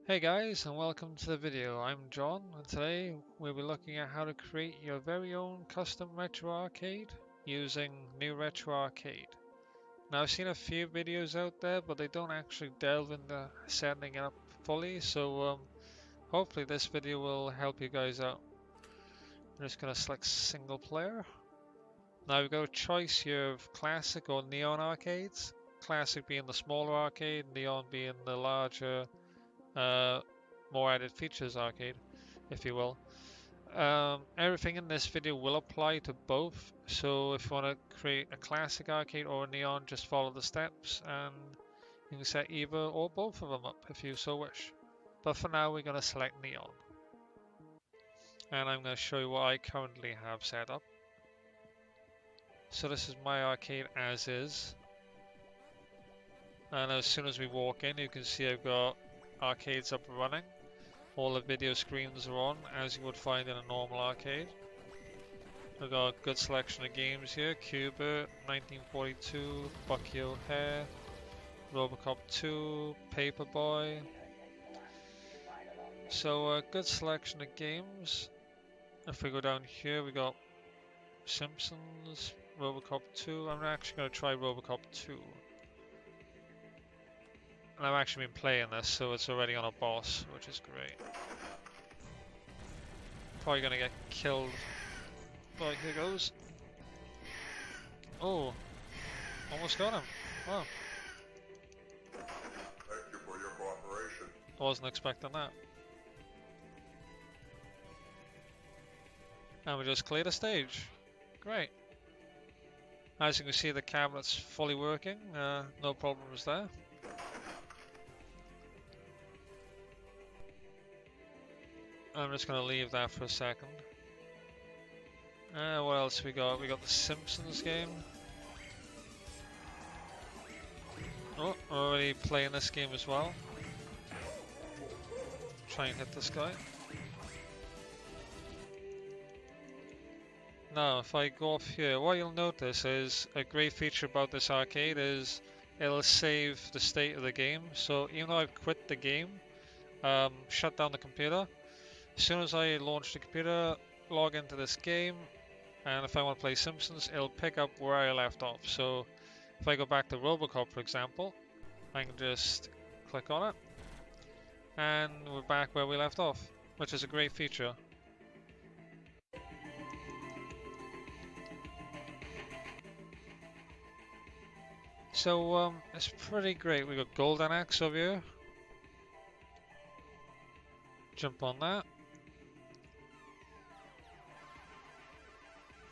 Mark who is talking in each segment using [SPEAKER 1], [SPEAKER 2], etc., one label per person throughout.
[SPEAKER 1] Hey guys, and welcome to the video. I'm John, and today we'll be looking at how to create your very own custom retro arcade using New Retro Arcade. Now I've seen a few videos out there, but they don't actually delve into setting it up fully, so hopefully this video will help you guys out. I'm just going to select single player. Now we've got a choice here of classic or neon arcades. Classic being the smaller arcade, neon being the larger more added features arcade, if you will. Everything in this video will apply to both, so if you want to create a classic arcade or a neon, just follow the steps and you can set either or both of them up if you so wish. But for now we're going to select neon. And I'm going to show you what I currently have set up. So this is my arcade as is. And as soon as we walk in, you can see I've got arcades up and running. All the video screens are on, as you would find in a normal arcade. We've got a good selection of games here. Cuba, 1942, Bucky O'Hare, Robocop 2, Paperboy. So a good selection of games. If we go down here, we got Simpsons, Robocop 2. I'm actually going to try Robocop 2. And I've actually been playing this, so it's already on a boss, which is great. Probably gonna get killed. Right, here goes. Oh, almost got him. Wow.
[SPEAKER 2] Thank you for your cooperation.
[SPEAKER 1] I wasn't expecting that. And we just cleared a stage. Great. As you can see, the cabinet's fully working. No problems there. I'm just going to leave that for a second. What else we got? We got the Simpsons game. Oh, already playing this game as well. Try and hit this guy. Now, if I go off here, what you'll notice is a great feature about this arcade is it'll save the state of the game. So even though I've quit the game, shut down the computer, as soon as I launch the computer, log into this game, and if I want to play Simpsons, it'll pick up where I left off. So if I go back to Robocop, for example, I can just click on it, and we're back where we left off, which is a great feature. So it's pretty great. We got Golden Axe over here. Jump on that.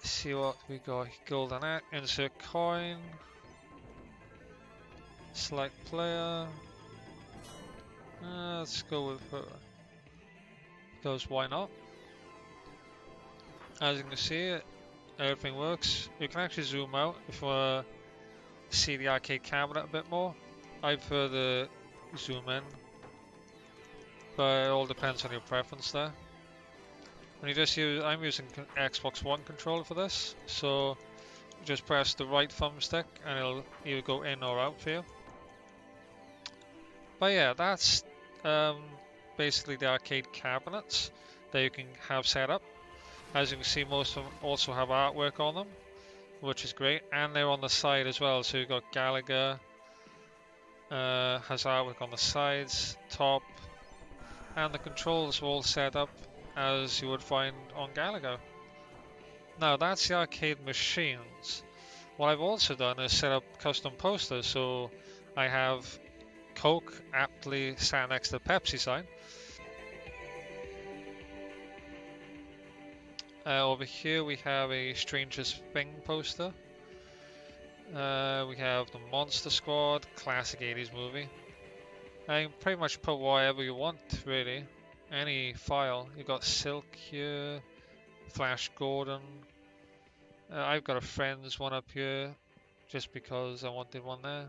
[SPEAKER 1] See what we got. Golden Axe, insert coin, select player. Let's go with her. Because why not? As you can see, everything works. You can actually zoom out if you want to see the arcade cabinet a bit more. I prefer the zoom in, but it all depends on your preference there. And you just use, I'm using Xbox One controller for this, so you just press the right thumbstick and it'll either go in or out for you. But yeah, that's basically the arcade cabinets that you can have set up. As you can see, most of them also have artwork on them, which is great, and they're on the side as well. So you've got Gallagher, has artwork on the sides, top, and the controls are all set up as you would find on Gallagher. Now that's the arcade machines. What I've also done is set up custom posters, so I have Coke aptly sat next to the Pepsi sign. Over here we have a Strangest Thing poster. We have the Monster Squad, classic 80s movie. I can pretty much put whatever you want, really. Any file. You've got Silk here, Flash Gordon. I've got a Friends one up here, just because I wanted one there.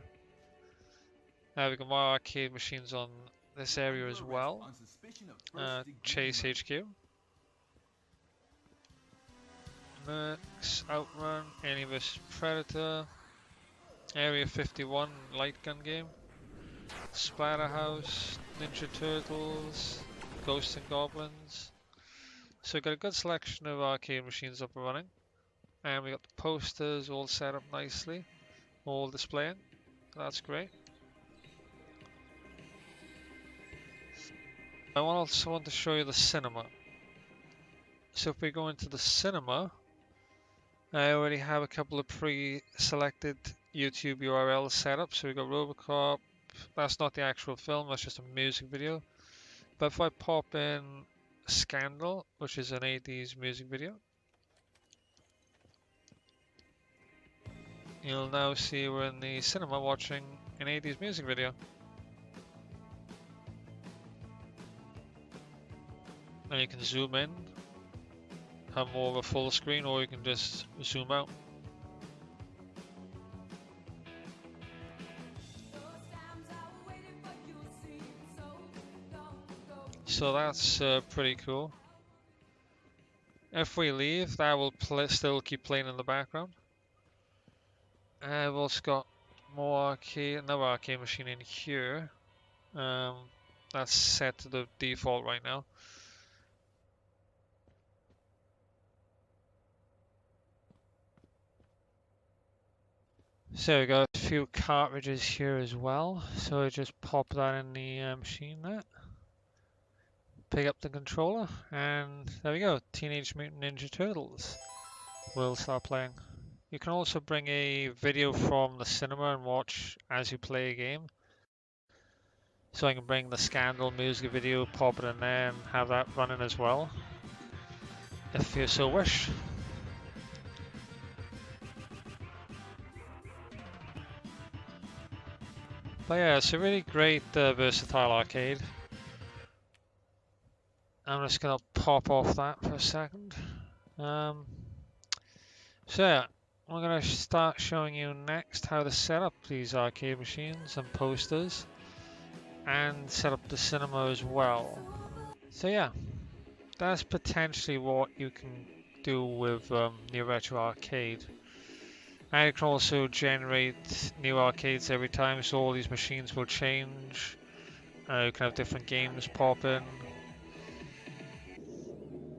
[SPEAKER 1] We've got more arcade machines on this area as well. Chase HQ. Mercs, Outrun, Any vs Predator, Area 51 light gun game. Splatterhouse, Ninja Turtles, Ghosts and Goblins. So we've got a good selection of arcade machines up and running. And we got the posters all set up nicely, all displaying. That's great. I also want to show you the cinema. So if we go into the cinema, I already have a couple of pre-selected YouTube URLs set up. So we got Robocop. That's not the actual film, that's just a music video. But if I pop in Scandal, which is an 80s music video, you'll now see we're in the cinema watching an 80s music video. And you can zoom in, have more of a full screen, or you can just zoom out. So that's pretty cool. If we leave, that will still keep playing in the background. I've also got another arcade machine in here. That's set to the default right now. So we got a few cartridges here as well. So I just pop that in the machine there. Pick up the controller, and there we go. Teenage Mutant Ninja Turtles will start playing. You can also bring a video from the cinema and watch as you play a game. So I can bring the Scandal music video, pop it in there, and have that running as well, if you so wish. But yeah, it's a really great versatile arcade. I'm just gonna pop off that for a second. So yeah, I'm gonna start showing you next how to set up these arcade machines and posters, and set up the cinema as well. So yeah, that's potentially what you can do with New Retro Arcade. And you can also generate new arcades every time, so all these machines will change. You can have different games pop in.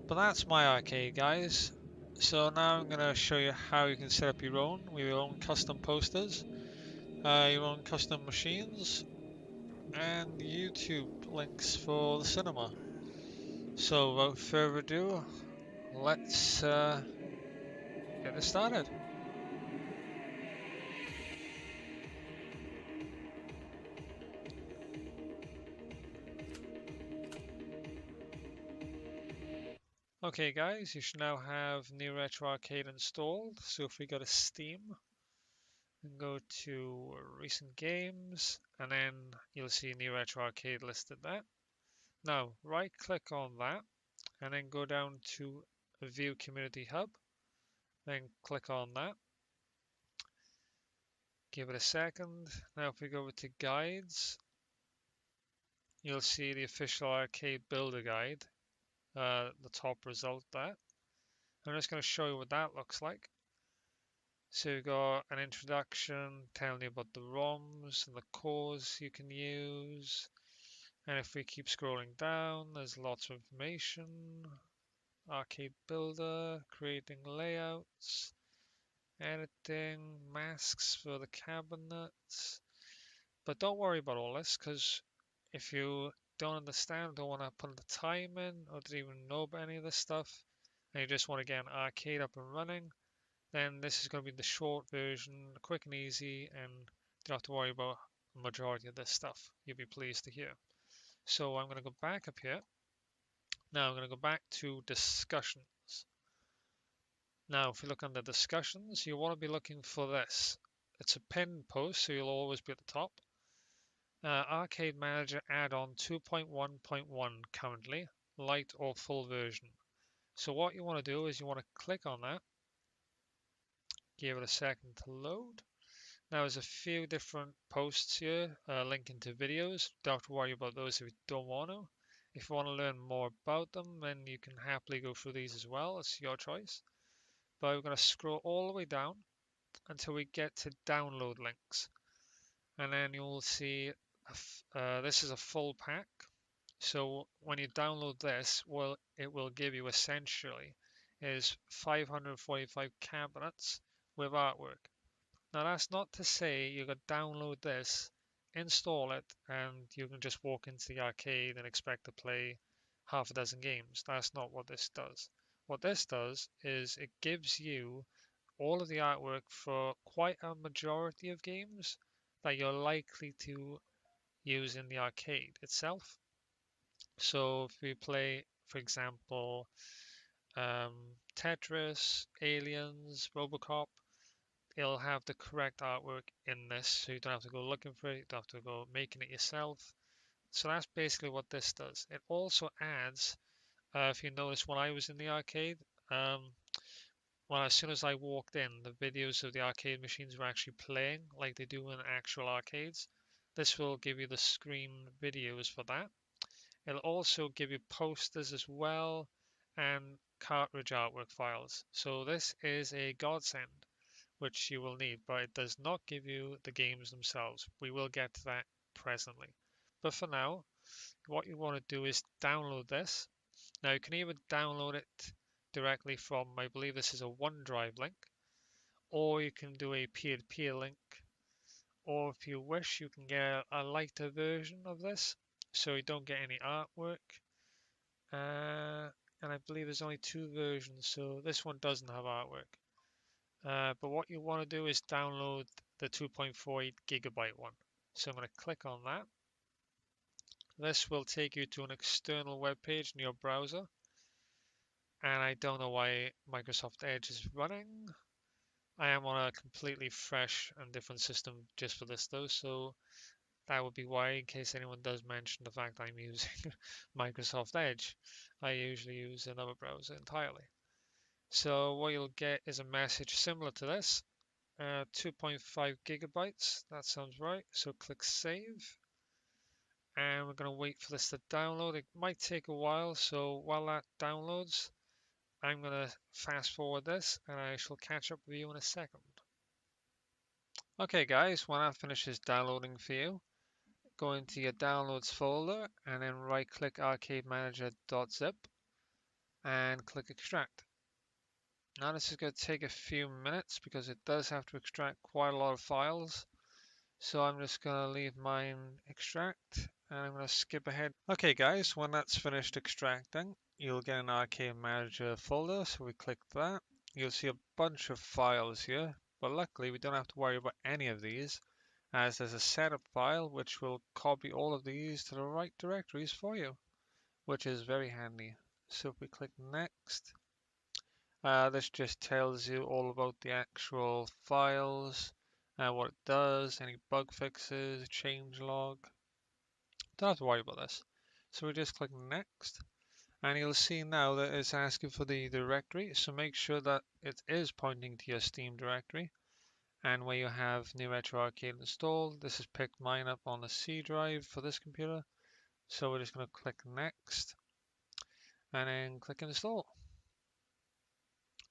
[SPEAKER 1] But that's my arcade, guys. So now I'm going to show you how you can set up your own with your own custom posters, your own custom machines, and YouTube links for the cinema. So without further ado, let's get this started. Okay guys, you should now have New Retro Arcade installed. So if we go to Steam and go to recent games, and then you'll see New Retro Arcade listed there. Now right click on that and then go down to View Community Hub, then click on that. Give it a second. Now if we go over to Guides, you'll see the official Arcade Builder Guide, the top result there. I'm just going to show you what that looks like. So you've got an introduction telling you about the ROMs and the cores you can use. And if we keep scrolling down, there's lots of information. Arcade Builder, creating layouts, editing, masks for the cabinets. But don't worry about all this, because if you don't understand, don't want to put the time in, or don't even know about any of this stuff, and you just want to get an arcade up and running, then this is going to be the short version, quick and easy, and you don't have to worry about the majority of this stuff. You'll be pleased to hear. So I'm going to go back up here. Now I'm going to go back to discussions. Now if you look under discussions, you want to be looking for this. It's a pinned post, so you'll always be at the top. Arcade Manager add-on 2.1.1 currently, light or full version. So what you want to do is you want to click on that, give it a second to load. Now there's a few different posts here linking to videos. Don't have to worry about those if you don't want to. If you want to learn more about them, then you can happily go through these as well. It's your choice. But we're going to scroll all the way down until we get to download links. And then you'll see this is a full pack. So when you download this, well, it will give you essentially is 545 cabinets with artwork. Now that's not to say you can download this, install it, and you can just walk into the arcade and expect to play half a dozen games. That's not what this does. What this does is it gives you all of the artwork for quite a majority of games that you're likely to use in the arcade itself. So if we play, for example, Tetris, Aliens, Robocop, it'll have the correct artwork in this, so you don't have to go looking for it, you don't have to go making it yourself. So that's basically what this does. It also adds, if you notice when I was in the arcade, well, as soon as I walked in, the videos of the arcade machines were actually playing like they do in actual arcades. This will give you the screen videos for that. It'll also give you posters as well and cartridge artwork files. So this is a godsend, which you will need, but it does not give you the games themselves. We will get to that presently. But for now, what you want to do is download this. Now you can either download it directly from, I believe this is a OneDrive link, or you can do a peer-to-peer link, or if you wish, you can get a lighter version of this, so you don't get any artwork. And I believe there's only two versions, so this one doesn't have artwork. But what you want to do is download the 2.48 gigabyte one. So I'm going to click on that. This will take you to an external web page in your browser. And I don't know why Microsoft Edge is running. I am on a completely fresh and different system just for this though, so that would be why, in case anyone does mention the fact I'm using Microsoft Edge. I usually use another browser entirely. So what you'll get is a message similar to this. 2.5 gigabytes, that sounds right. So click save. And we're going to wait for this to download. It might take a while, so while that downloads, I'm going to fast forward this and I shall catch up with you in a second. Okay guys, when that finishes downloading for you, go into your downloads folder and then right click arcademanager.zip and click extract. Now this is going to take a few minutes because it does have to extract quite a lot of files. So I'm just going to leave mine extract and I'm going to skip ahead. Okay guys, when that's finished extracting, you'll get an Arcade Manager folder. So we click that. You'll see a bunch of files here, but luckily we don't have to worry about any of these as there's a setup file which will copy all of these to the right directories for you, which is very handy. So if we click next, this just tells you all about the actual files, what it does, any bug fixes, changelog. Don't have to worry about this. So we just click next, and you'll see now that it's asking for the directory. So make sure that it is pointing to your Steam directory, and where you have New Retro Arcade installed. This has picked mine up on the C drive for this computer. So we're just going to click next, and then click install.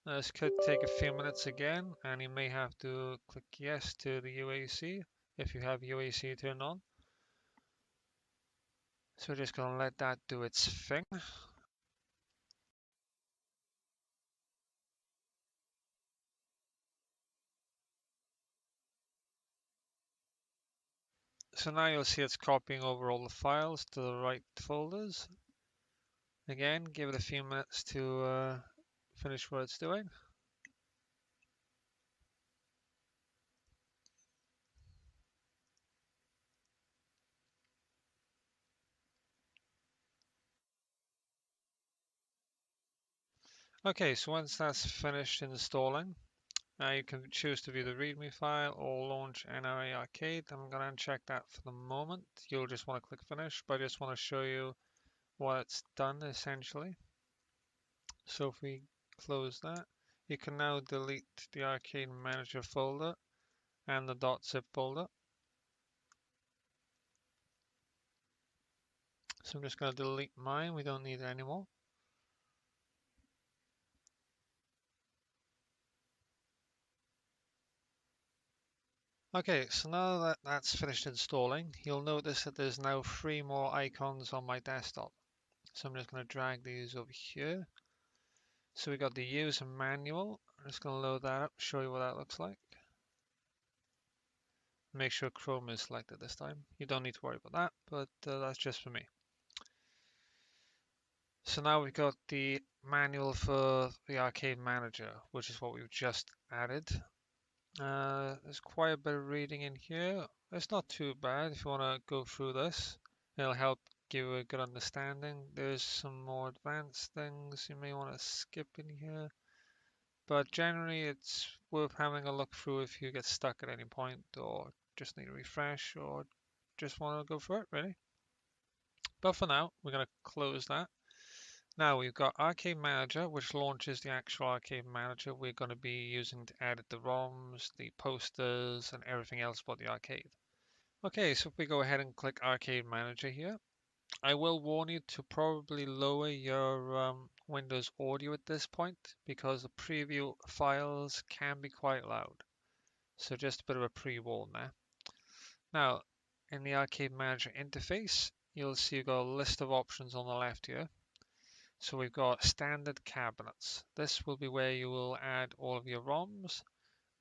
[SPEAKER 1] This could take a few minutes again, and you may have to click yes to the UAC if you have UAC turned on. So we're just going to let that do its thing. So now you'll see it's copying over all the files to the right folders. Again, give it a few minutes to finish what it's doing. Okay, so once that's finished installing, you can choose to view the README file or launch NRA Arcade. I'm going to uncheck that for the moment. You'll just want to click finish, but I just want to show you what it's done essentially. So if we close that, you can now delete the Arcade Manager folder and the .zip folder. So I'm just going to delete mine, we don't need it anymore. Okay, so now that that's finished installing, you'll notice that there's now 3 more icons on my desktop. So I'm just going to drag these over here. So we got the user manual. I'm just going to load that up, show you what that looks like. Make sure Chrome is selected this time. You don't need to worry about that, but that's just for me. So now we've got the manual for the arcade manager, which is what we've just added. There's quite a bit of reading in here. It's not too bad if you want to go through this. It'll help give you a good understanding. There's some more advanced things you may want to skip in here. But generally it's worth having a look through if you get stuck at any point or just need a refresh or just want to go for it, really. But for now, we're going to close that. Now we've got Arcade Manager, which launches the actual Arcade Manager we're going to be using to edit the ROMs, the posters, and everything else about the arcade. Okay, so if we go ahead and click Arcade Manager here, I will warn you to probably lower your Windows audio at this point because the preview files can be quite loud. So just a bit of a pre-warn there. Now, in the Arcade Manager interface, you'll see you've got a list of options on the left here. So we've got standard cabinets. This will be where you will add all of your ROMs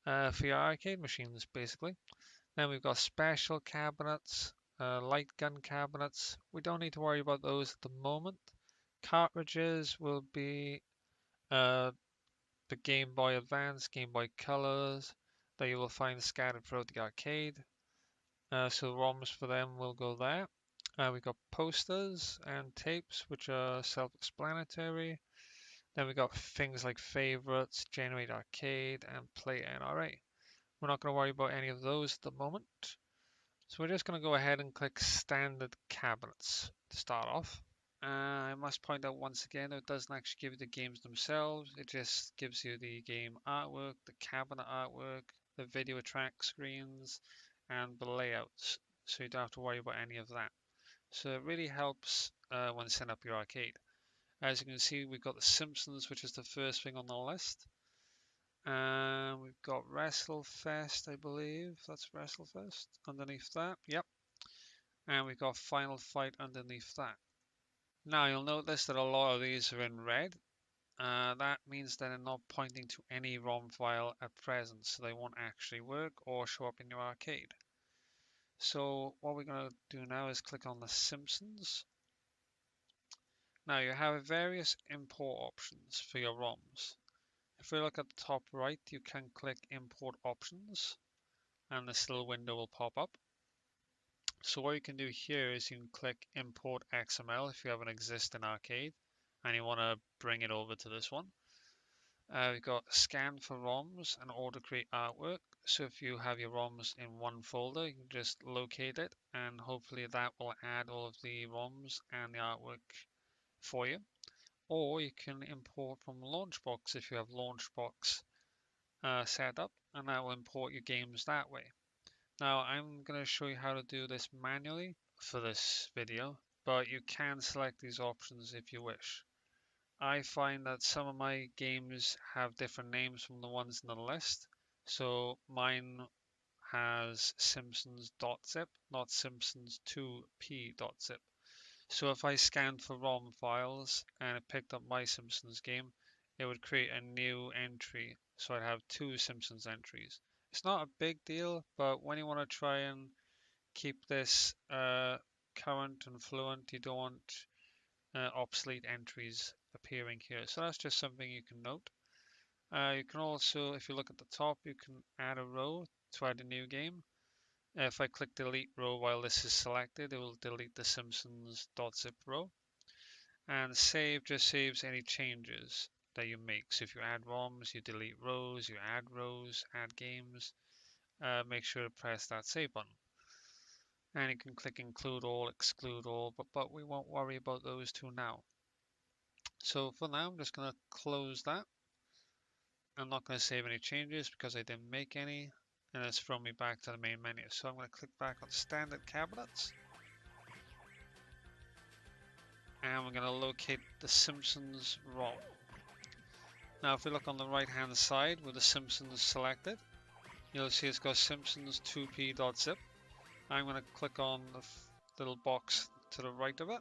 [SPEAKER 1] for your arcade machines, basically. Then we've got special cabinets, light gun cabinets. We don't need to worry about those at the moment. Cartridges will be the Game Boy Advance, Game Boy Colors that you will find scattered throughout the arcade. So ROMs for them will go there. We've got posters and tapes, which are self-explanatory. Then we got things like favorites, generate arcade, and play NRA. We're not going to worry about any of those at the moment. So we're just going to go ahead and click standard cabinets to start off. I must point out once again, it doesn't actually give you the games themselves. It just gives you the game artwork, the cabinet artwork, the video track screens, and the layouts. So you don't have to worry about any of that. So it really helps when setting up your arcade. As you can see, we've got The Simpsons, which is the first thing on the list. And we've got WrestleFest, I believe. That's WrestleFest underneath that. Yep. And we've got Final Fight underneath that. Now you'll notice that a lot of these are in red. That means that they're not pointing to any ROM file at present, so they won't actually work or show up in your arcade. So what we're going to do now is click on The Simpsons. Now you have various import options for your ROMs. If we look at the top right, you can click Import Options, and this little window will pop up. So what you can do here is you can click Import XML if you have an existing arcade and you want to bring it over to this one. We've got Scan for ROMs and Auto Create Artwork. So if you have your ROMs in one folder, you can just locate it and hopefully that will add all of the ROMs and the artwork for you. Or you can import from Launchbox if you have Launchbox set up, and that will import your games that way. Now I'm going to show you how to do this manually for this video, but you can select these options if you wish. I find that some of my games have different names from the ones in the list, so mine has simpsons.zip, not simpsons2p.zip. So if I scanned for ROM files and it picked up my Simpsons game, it would create a new entry. So I'd have 2 Simpsons entries. It's not a big deal, but when you want to try and keep this current and fluent, you don't want obsolete entries appearing here. So that's just something you can note. You can also, if you look at the top, you can add a row to add a new game. If I click delete row while this is selected, it will delete the simpsons.zip row. And save just saves any changes that you make. So if you add ROMs, you delete rows, you add rows, add games, make sure to press that save button. And you can click include all, exclude all, but we won't worry about those two now. So for now, I'm just going to close that. I'm not going to save any changes because I didn't make any. And it's thrown me back to the main menu. So I'm going to click back on standard cabinets. And we're going to locate the Simpsons ROM. Now if we look on the right hand side with the Simpsons selected, you'll see it's got Simpsons 2p.zip. I'm going to click on the little box to the right of it.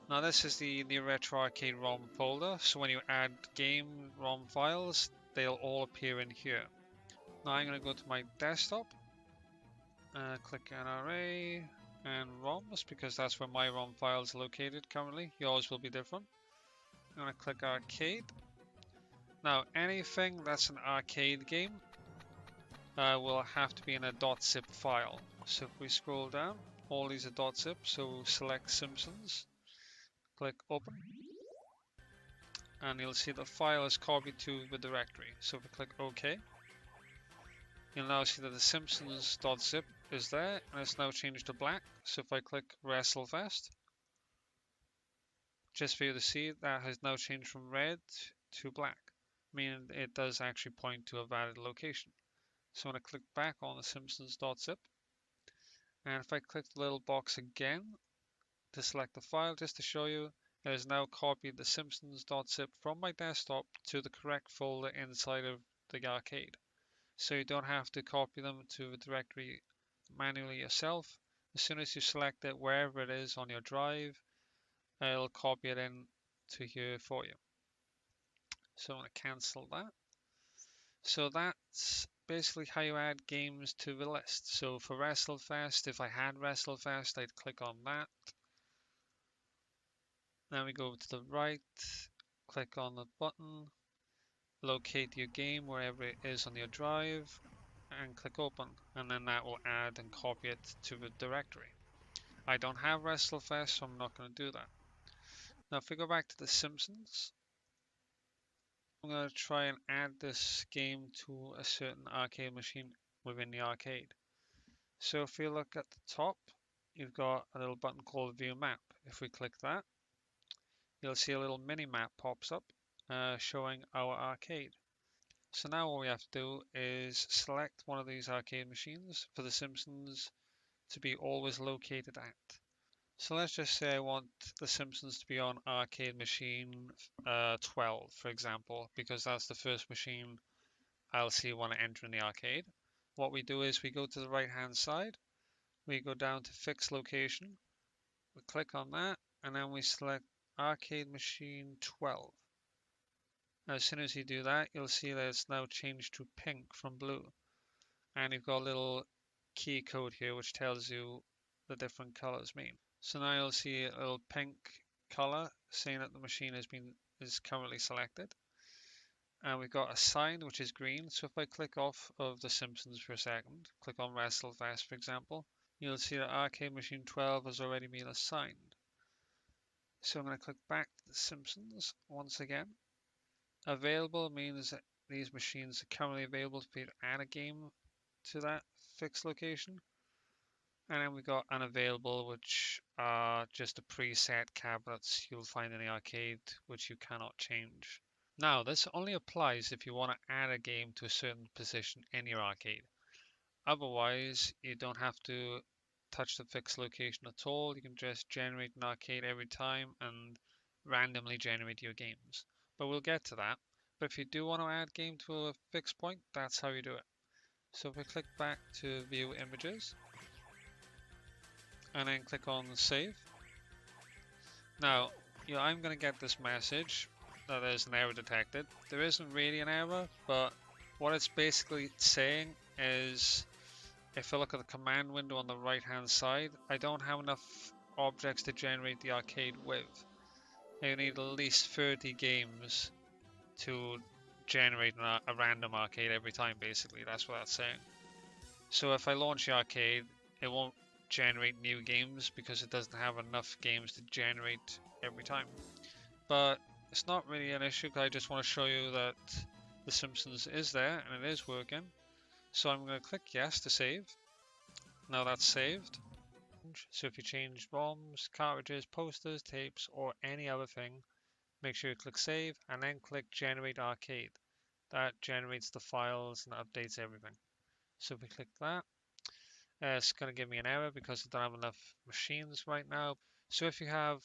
[SPEAKER 1] Now this is the new Retro Arcade ROM folder, so when you add game ROM files, they'll all appear in here. Now I'm going to go to my desktop, click NRA and ROMs, because that's where my ROM file is located currently. Yours will be different. I'm going to click Arcade. Now anything that's an arcade game will have to be in a .zip file. So if we scroll down, all these are .zip, so select Simpsons, click Open, and you'll see the file is copied to the directory. So if we click OK, you'll now see that the Simpsons.zip is there, and it's now changed to black. So if I click WrestleFest, just for you to see, that has now changed from red to black, meaning it does actually point to a valid location. So I'm going to click back on the Simpsons.zip, and if I click the little box again to select the file, just to show you, it has now copied the Simpsons.zip from my desktop to the correct folder inside of the arcade. So you don't have to copy them to the directory manually yourself. As soon as you select it wherever it is on your drive, it'll copy it in to here for you. So I'm going to cancel that. So that's basically how you add games to the list. So for WrestleFest, if I had WrestleFest, I'd click on that. Then we go to the right, click on the button, locate your game wherever it is on your drive, and click open, and then that will add and copy it to the directory. I don't have WrestleFest, so I'm not going to do that. Now if we go back to The Simpsons, I'm going to try and add this game to a certain arcade machine within the arcade. So if you look at the top, you've got a little button called View Map. If we click that, you'll see a little mini map pops up showing our arcade. So now all we have to do is select one of these arcade machines for The Simpsons to be always located at. So let's just say I want The Simpsons to be on arcade machine 12, for example, because that's the first machine I'll see when I enter in the arcade. What we do is we go to the right hand side, we go down to fix location, we click on that, and then we select arcade machine 12. As soon as you do that, you'll see that it's now changed to pink from blue. And you've got a little key code here which tells you the different colors mean. So now you'll see a little pink color saying that the machine is currently selected. And we've got a sign which is green. So if I click off of The Simpsons for a second, click on WrestleFest for example, you'll see that arcade machine 12 has already been assigned. So I'm going to click back to The Simpsons once again. Available means that these machines are currently available for you to add a game to that fixed location. And then we got unavailable, which are just the preset cabinets you'll find in the arcade, which you cannot change. Now, this only applies if you want to add a game to a certain position in your arcade. Otherwise, you don't have to touch the fixed location at all. You can just generate an arcade every time and randomly generate your games. But we'll get to that. But if you do want to add game to a fixed point, that's how you do it. So if we click back to view images, and then click on save. Now, I'm going to get this message that there's an error detected. There isn't really an error, but what it's basically saying is, if I look at the command window on the right hand side, I don't have enough objects to generate the arcade with. I need at least 30 games to generate a random arcade every time, basically. That's what that's saying. So if I launch the arcade, it won't generate new games because it doesn't have enough games to generate every time. But it's not really an issue because I just want to show you that The Simpsons is there and it is working. So I'm going to click yes to save. Now that's saved. So if you change ROMs, cartridges, posters, tapes, or any other thing, make sure you click save and then click generate arcade. That generates the files and updates everything. So if we click that, it's going to give me an error because I don't have enough machines right now. So if you have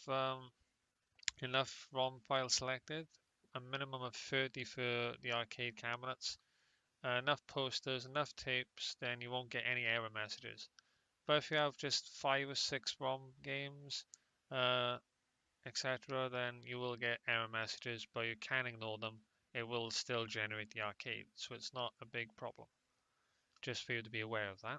[SPEAKER 1] enough ROM files selected, a minimum of 30 for the arcade cabinets, enough posters, enough tapes, then you won't get any error messages. But if you have just 5 or 6 ROM games, etc., then you will get error messages, but you can ignore them. It will still generate the arcade, so it's not a big problem. Just for you to be aware of that.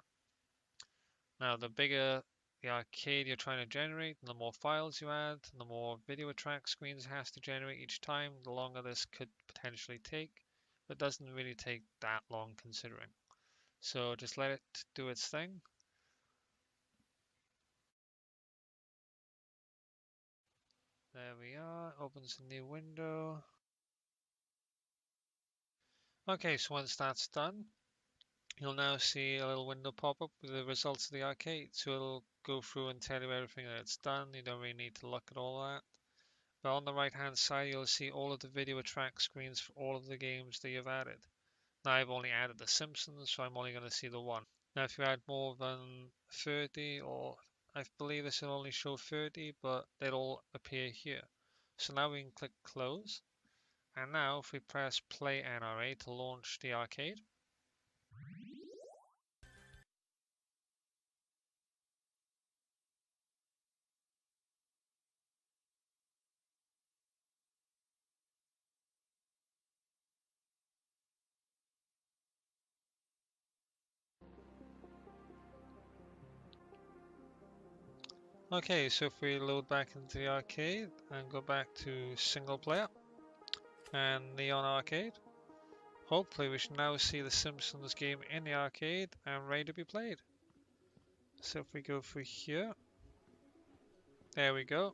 [SPEAKER 1] Now, the bigger the arcade you're trying to generate, and the more files you add, and the more video track screens it has to generate each time, the longer this could potentially take, but doesn't really take that long considering. So just let it do its thing. There we are, opens a new window. Okay, so once that's done, you'll now see a little window pop up with the results of the arcade. So it'll go through and tell you everything that it's done. You don't really need to look at all that. But on the right hand side, you'll see all of the video track screens for all of the games that you've added. Now I've only added The Simpsons, so I'm only going to see the one. Now if you add more than 30, or I believe this will only show 30, but they'll all appear here. So now we can click close. And now if we press play NRA to launch the arcade. Okay, so if we load back into the arcade and go back to single player and Neon Arcade, hopefully we should now see the Simpsons game in the arcade and ready to be played. So if we go through here, there we go,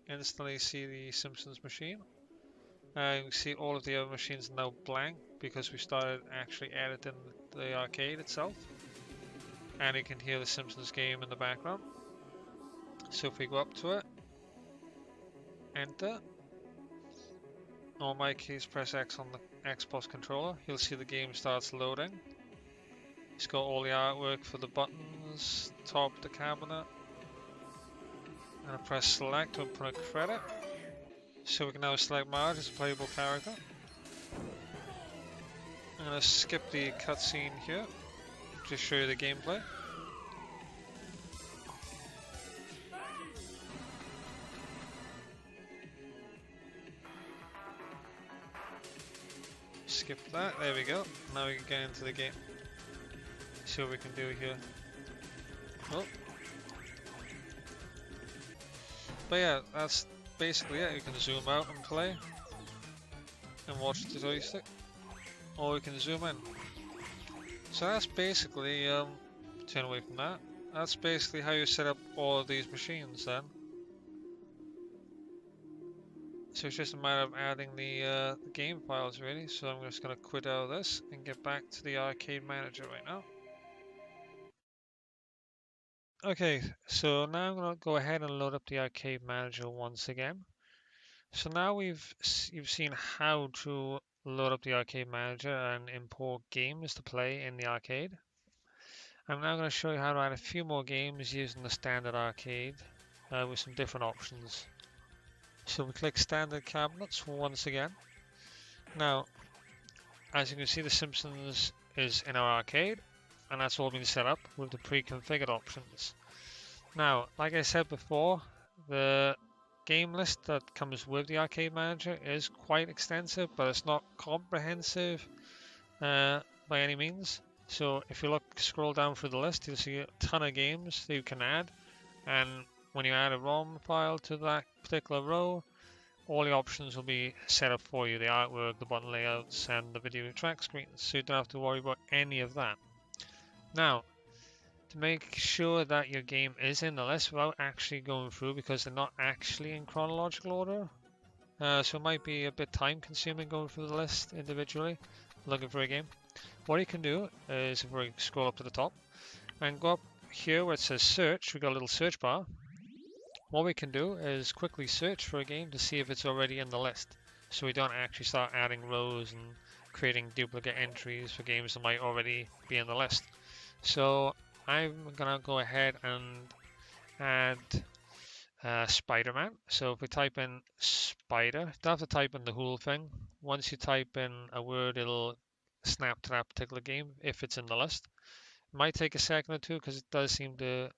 [SPEAKER 1] instantly see the Simpsons machine. You can see all of the other machines now blank because we started actually editing the arcade itself. And you can hear the Simpsons game in the background. So if we go up to it, enter, or in my case press X on the Xbox controller, you'll see the game starts loading. It's got all the artwork for the buttons, top of the cabinet. And I press select to input a credit. So we can now select Marge as a playable character. I'm going to skip the cutscene here, just show you the gameplay. Skip that, there we go. Now we can get into the game. See what we can do here. Oh. But yeah, that's basically it. You can zoom out and play and watch the joystick, or you can zoom in. So that's basically, turn away from that. That's basically how you set up all of these machines then. So it's just a matter of adding the game files really. So I'm just going to quit out of this and get back to the arcade manager right now. Okay, so now I'm going to go ahead and load up the arcade manager once again. So now you've seen how to load up the arcade manager and import games to play in the arcade. I'm now going to show you how to add a few more games using the standard arcade with some different options. So we click standard cabinets once again. Now, as you can see, The Simpsons is in our arcade, and that's all been set up with the pre-configured options. Now, like I said before, the game list that comes with the arcade manager is quite extensive, but it's not comprehensive by any means. So if you scroll down through the list, you'll see a ton of games that you can add, and when you add a ROM file to that particular row, all the options will be set up for you, the artwork, the button layouts, and the video track screens, so you don't have to worry about any of that. Now, to make sure that your game is in the list without actually going through, because they're not actually in chronological order, so it might be a bit time consuming going through the list individually, looking for a game. What you can do is, if we scroll up to the top, and go up here where it says search, we've got a little search bar. What we can do is quickly search for a game to see if it's already in the list, so we don't actually start adding rows and creating duplicate entries for games that might already be in the list. So I'm gonna go ahead and add Spider-Man. So if we type in Spider, you don't have to type in the whole thing. Once you type in a word, it'll snap to that particular game if it's in the list. It might take a second or two because it does seem to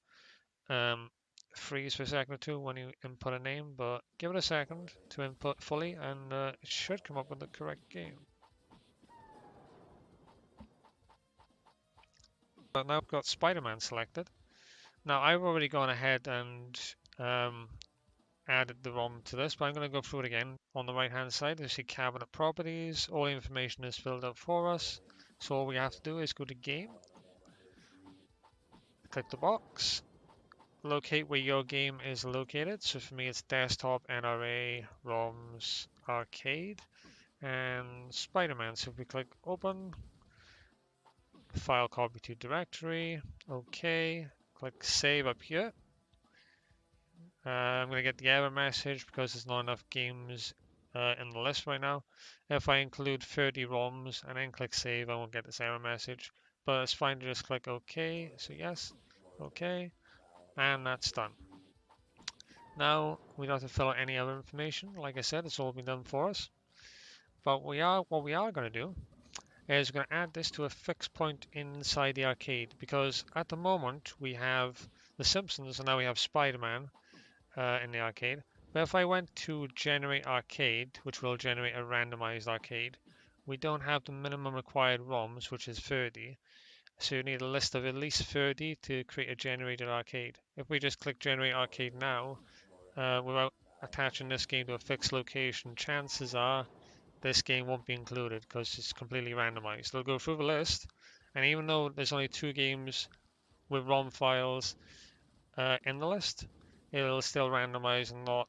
[SPEAKER 1] um, freeze for a second or two when you input a name, but give it a second to input fully and it should come up with the correct game. But now I've got Spider-Man selected. Now I've already gone ahead and added the ROM to this, but I'm going to go through it again. On the right hand side, you see cabinet properties. All the information is filled out for us. So all we have to do is go to game, click the box, locate where your game is located. So for me, it's desktop, NRA, ROMs, arcade, and Spider-Man. So if we click open, file copy to directory, okay, click save up here. I'm going to get the error message because there's not enough games in the list right now. If I include 30 ROMs and then click save, I won't get this error message. But it's fine to just click OK. So yes, OK, and that's done. Now we don't have to fill out any other information. Like I said, it's all been done for us. But what we are going to do is we're going to add this to a fixed point inside the arcade because at the moment we have The Simpsons and now we have Spider-Man in the arcade. But if I went to generate arcade, which will generate a randomized arcade, we don't have the minimum required ROMs, which is 30. So you need a list of at least 30 to create a generated arcade. If we just click generate arcade now, without attaching this game to a fixed location, chances are this game won't be included because it's completely randomized. They'll go through the list, and even though there's only 2 games with ROM files in the list, it'll still randomize and not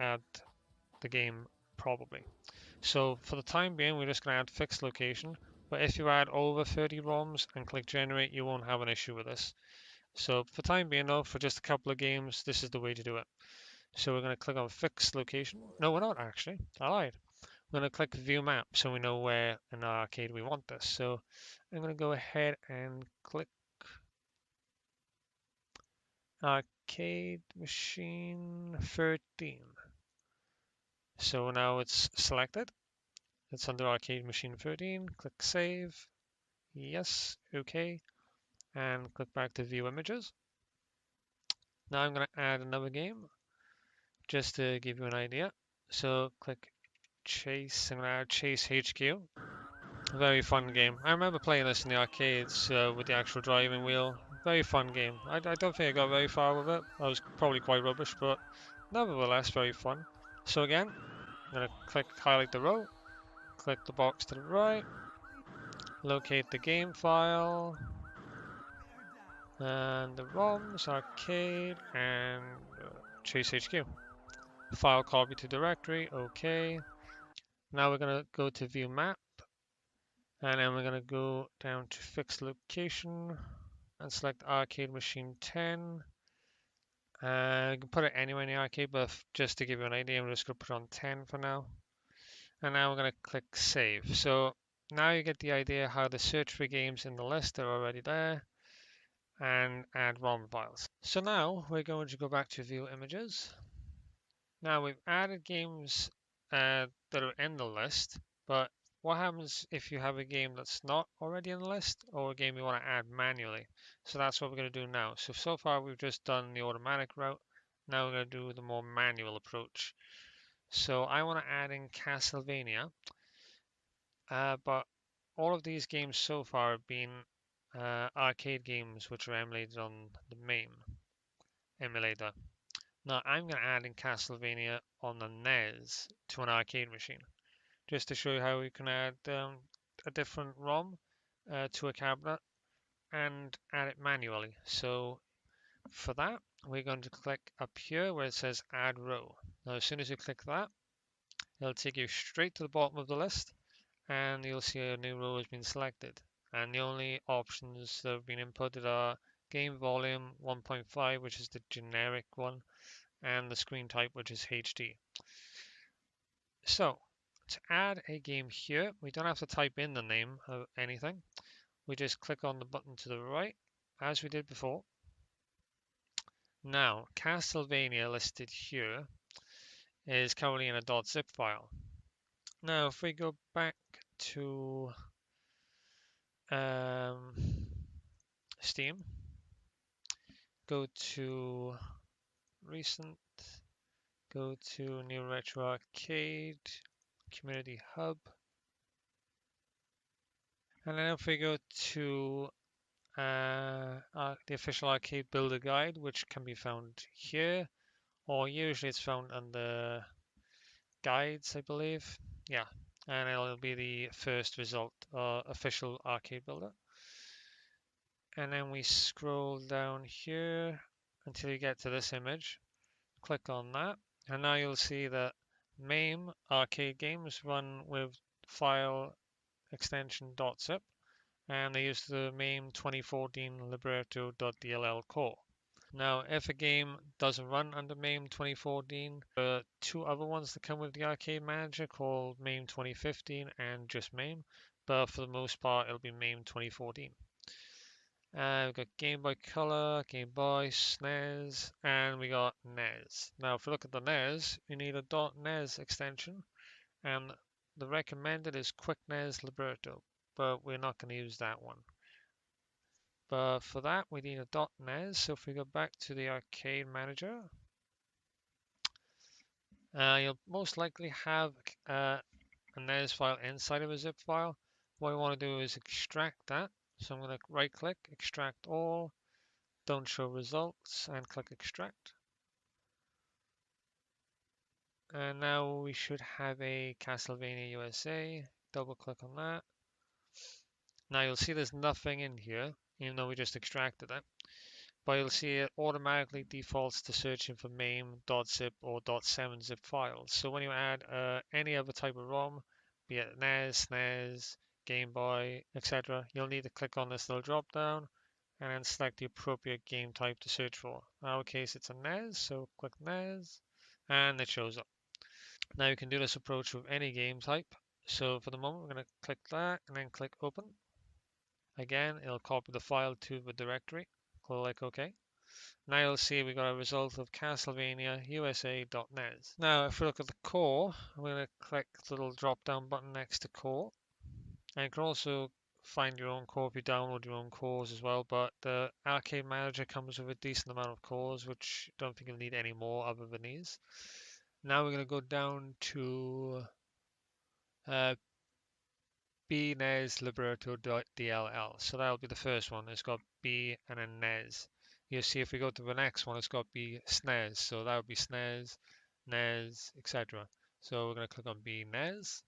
[SPEAKER 1] add the game probably. So for the time being, we're just going to add fixed location. But if you add over 30 ROMs and click generate, you won't have an issue with this. So for the time being though, for just a couple of games, this is the way to do it. So we're going to click on fixed location. No, we're not actually. I lied. We're going to click view map so we know where in our arcade we want this. So I'm going to go ahead and click arcade machine 13. So now it's selected. It's under arcade machine 13. Click save. Yes. Okay. And click back to view images. Now I'm going to add another game just to give you an idea. So click Chase. I'm going to add Chase HQ. Very fun game. I remember playing this in the arcades with the actual driving wheel. Very fun game. I don't think I got very far with it. I was probably quite rubbish, but nevertheless very fun. So again, I'm going to click highlight the row, click the box to the right, locate the game file, and the ROMs, arcade, and Chase HQ. File copy to directory, okay. Now we're going to go to view map, and then we're going to go down to fixed location and select arcade machine 10. You can put it anywhere in the arcade, but just to give you an idea, I'm just going to put it on 10 for now. And now we're going to click save. So now you get the idea how to search for games in the list. They're already there. And add ROM files. So now we're going to go back to view images. Now we've added games that are in the list, but what happens if you have a game that's not already in the list or a game you want to add manually? So that's what we're going to do now. So far we've just done the automatic route. Now we're going to do the more manual approach. So I want to add in Castlevania, but all of these games so far have been arcade games which are emulated on the main emulator. Now I'm going to add in Castlevania on the NES to an arcade machine, just to show you how we can add a different ROM to a cabinet and add it manually. So for that, we're going to click up here where it says add row. Now as soon as you click that, it'll take you straight to the bottom of the list and you'll see a new row has been selected. And the only options that have been inputted are game volume 1.5, which is the generic one, and the screen type, which is HD. So to add a game here, we don't have to type in the name of anything. We just click on the button to the right, as we did before. Now, Castlevania listed here is currently in a .zip file. Now, if we go back to Steam, go to recent, go to New Retro Arcade, Community Hub, and then if we go to the official arcade builder guide, which can be found here, or usually it's found under guides, I believe. Yeah, and it'll be the first result, official arcade builder. And then we scroll down here until you get to this image. Click on that, and now you'll see that MAME arcade games run with file extension .zip, and they use the MAME 2014 libretto.dll core. Now, if a game doesn't run under MAME 2014, there are two other ones that come with the Arcade Manager called MAME 2015 and just MAME, but for the most part, it'll be MAME 2014. We've got Game Boy Color, Game Boy, SNES, and we got NES. Now, if we look at the NES, you need a .NES extension, and the recommended is QuickNES Libretto, but we're not going to use that one. But for that, we need a .NES. So if we go back to the Arcade Manager, you'll most likely have a NES file inside of a zip file. What we want to do is extract that. So I'm going to right click, extract all, don't show results, and click extract. And now we should have a Castlevania USA. Double click on that. Now you'll see there's nothing in here, even though we just extracted it. But you'll see it automatically defaults to searching for MAME.zip or .7zip files. So when you add any other type of ROM, be it NES, SNES, Game Boy, etc., you'll need to click on this little drop down and then select the appropriate game type to search for. In our case, it's a NES, so click NES, and it shows up. Now you can do this approach with any game type. So for the moment, we're going to click that and then click open. Again, it'll copy the file to the directory. Click OK. Now you'll see we got a result of Castlevania USA.NES. Now if we look at the core, we're going to click the little drop down button next to core. And you can also find your own core if you download your own cores as well, but the Arcade Manager comes with a decent amount of cores, which I don't think you'll need any more other than these. Now we're going to go down to BNES libretto.dll. So that'll be the first one. It's got B and then NES. You'll see if we go to the next one, it's got B SNES. So that would be SNES, NES, etc. So we're going to click on B NES.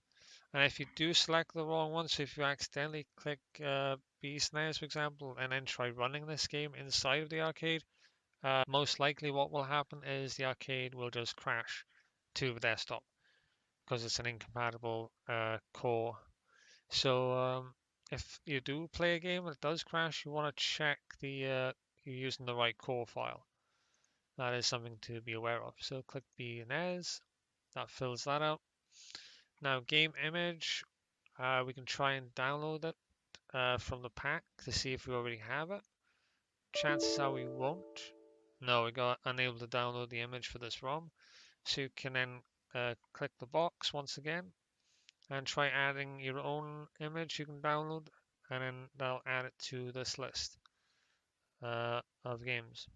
[SPEAKER 1] And if you do select the wrong one, so if you accidentally click B SNES, for example, and then try running this game inside of the arcade, most likely what will happen is the arcade will just crash to the desktop because it's an incompatible core. So if you do play a game and it does crash, you want to check you're using the right core file. That is something to be aware of. So click the NES, that fills that out. Now game image, we can try and download it from the pack to see if we already have it. Chances are we won't. No, we got unable to download the image for this ROM. So you can then click the box once again and try adding your own image you can download, and then that'll add it to this list of games.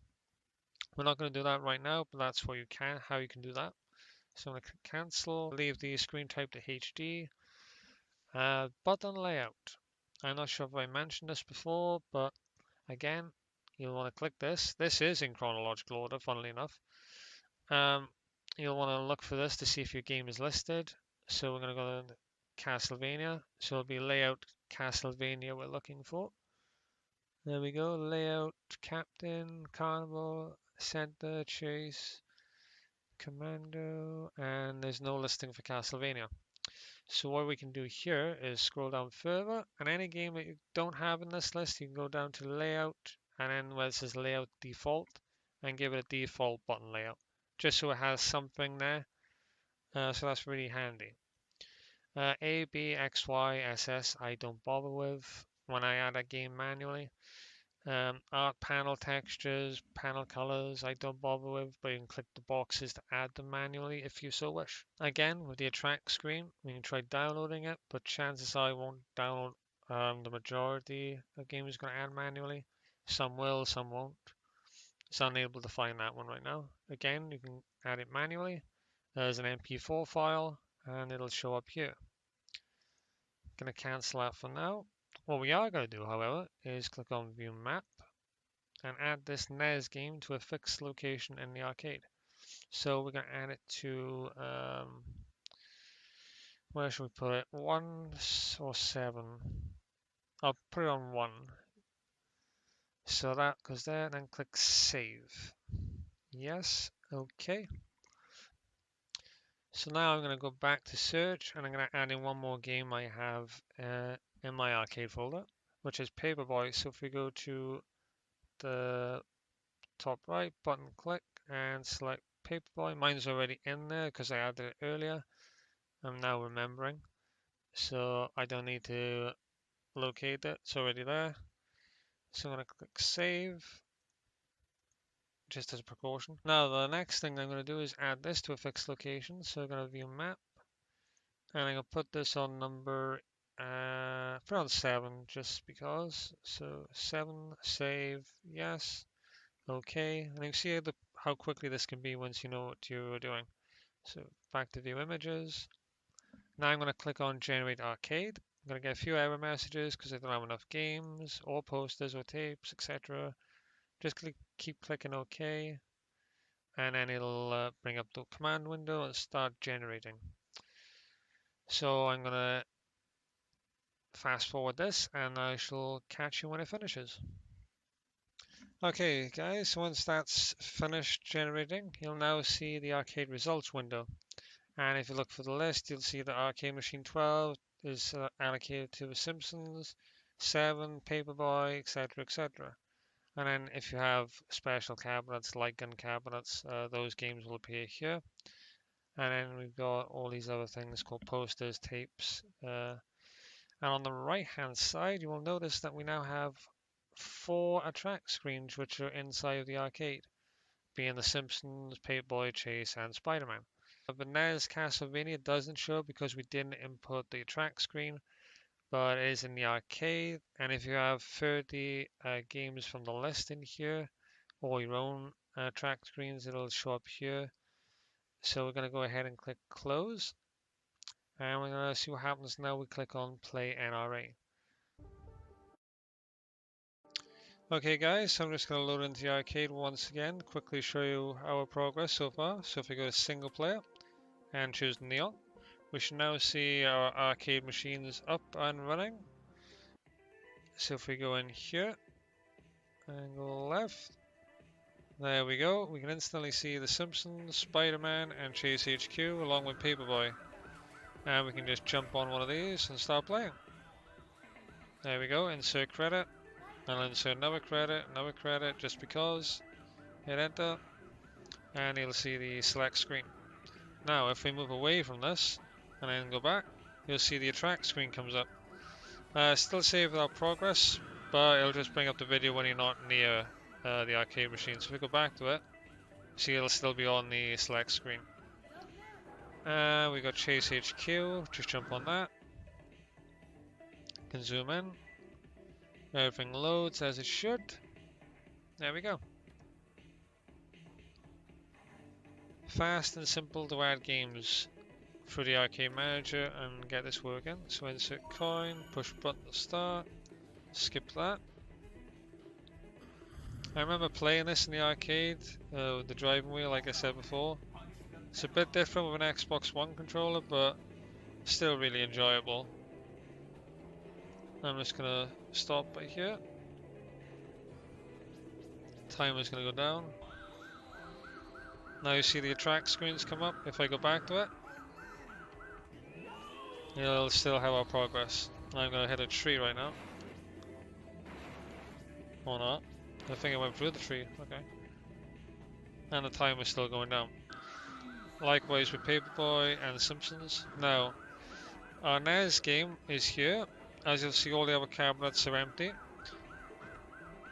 [SPEAKER 1] We're not going to do that right now, but that's how you can do that. So I'm going to click cancel, leave the screen type to HD. Button layout. I'm not sure if I mentioned this before, but again, you'll want to click this. This is in chronological order, funnily enough. You'll want to look for this to see if your game is listed. So we're going to go to Castlevania. So it'll be layout Castlevania we're looking for. There we go. Layout, Captain, Carnival, Center, Chase, Commando, and there's no listing for Castlevania. So what we can do here is scroll down further, and any game that you don't have in this list, you can go down to layout, and then where it says layout default, and give it a default button layout, just so it has something there. So that's really handy. A, B, X, Y, SS, I don't bother with when I add a game manually. Art panel textures, panel colors, I don't bother with, but you can click the boxes to add them manually if you so wish. Again, with the attract screen, we can try downloading it, but chances are I won't download The majority of games are going to add manually. Some will, some won't. It's unable to find that one right now. Again, you can add it manually as an MP4 file, and it'll show up here. Going to cancel that for now. What we are going to do, however, is click on View Map and add this NES game to a fixed location in the arcade. So we're going to add it to, where should we put it? 1 or 7? I'll put it on 1. So that goes there, and then click Save. Yes, okay. So now I'm going to go back to search, and I'm going to add in one more game I have in my arcade folder, which is Paperboy. So if we go to the top right, button click, and select Paperboy. Mine's already in there because I added it earlier. I'm now remembering, so I don't need to locate it. It's already there. So I'm going to click Save, just as a precaution. Now the next thing I'm going to do is add this to a fixed location. So I'm going to View Map, and I'm going to put this on number, put on 7 just because. So 7, save, yes, okay. And you see how quickly this can be once you know what you're doing. So back to View Images. Now I'm going to click on Generate Arcade. I'm going to get a few error messages because I don't have enough games or posters or tapes, etc. Just keep clicking OK, and then it'll bring up the command window and start generating. So I'm going to fast forward this, and I shall catch you when it finishes. Okay guys, so once that's finished generating, you'll now see the arcade results window. And if you look for the list, you'll see that Arcade Machine 12 is allocated to The Simpsons, 7, Paperboy, etc., etc. And then if you have special cabinets, like gun cabinets, those games will appear here. And then we've got all these other things called posters, tapes. And on the right-hand side, you will notice that we now have 4 attract screens which are inside of the arcade, being The Simpsons, Paperboy, Chase, and Spider-Man. The NES Castlevania doesn't show because we didn't input the attract screen, but it is in the arcade. And if you have 30 games from the list in here, or your own attract screens, it'll show up here. So we're going to go ahead and click Close. And we're going to see what happens now. We click on Play NRA. Okay guys, so I'm just going to load into the arcade once again, quickly show you our progress so far. So if we go to Single Player and choose Neon, we should now see our arcade machines up and running. So if we go in here and go left, there we go. We can instantly see The Simpsons, Spider-Man, and Chase HQ along with Paperboy. And we can just jump on one of these and start playing. There we go, insert credit. And I'll insert another credit just because. Hit enter, and you'll see the select screen. Now if we move away from this and then go back, you'll see the attract screen comes up. Still save without progress, but it'll just bring up the video when you're not near the arcade machine. So if we go back to it, see it'll still be on the select screen. We got Chase HQ, just jump on that. Can zoom in. Everything loads as it should. There we go. Fast and simple to add games through the arcade manager and get this working. So insert coin, push button to start, skip that. I remember playing this in the arcade with the driving wheel, like I said before. It's a bit different with an Xbox One controller, but still really enjoyable. I'm just gonna stop right here. Timer's gonna go down. Now you see the attract screens come up. If I go back to it, you'll still have our progress. I'm gonna hit a tree right now. Or not. I think I went through the tree. Okay. And the timer's still going down. Likewise with Paperboy and Simpsons. Now, our NES game is here. As you'll see, all the other cabinets are empty.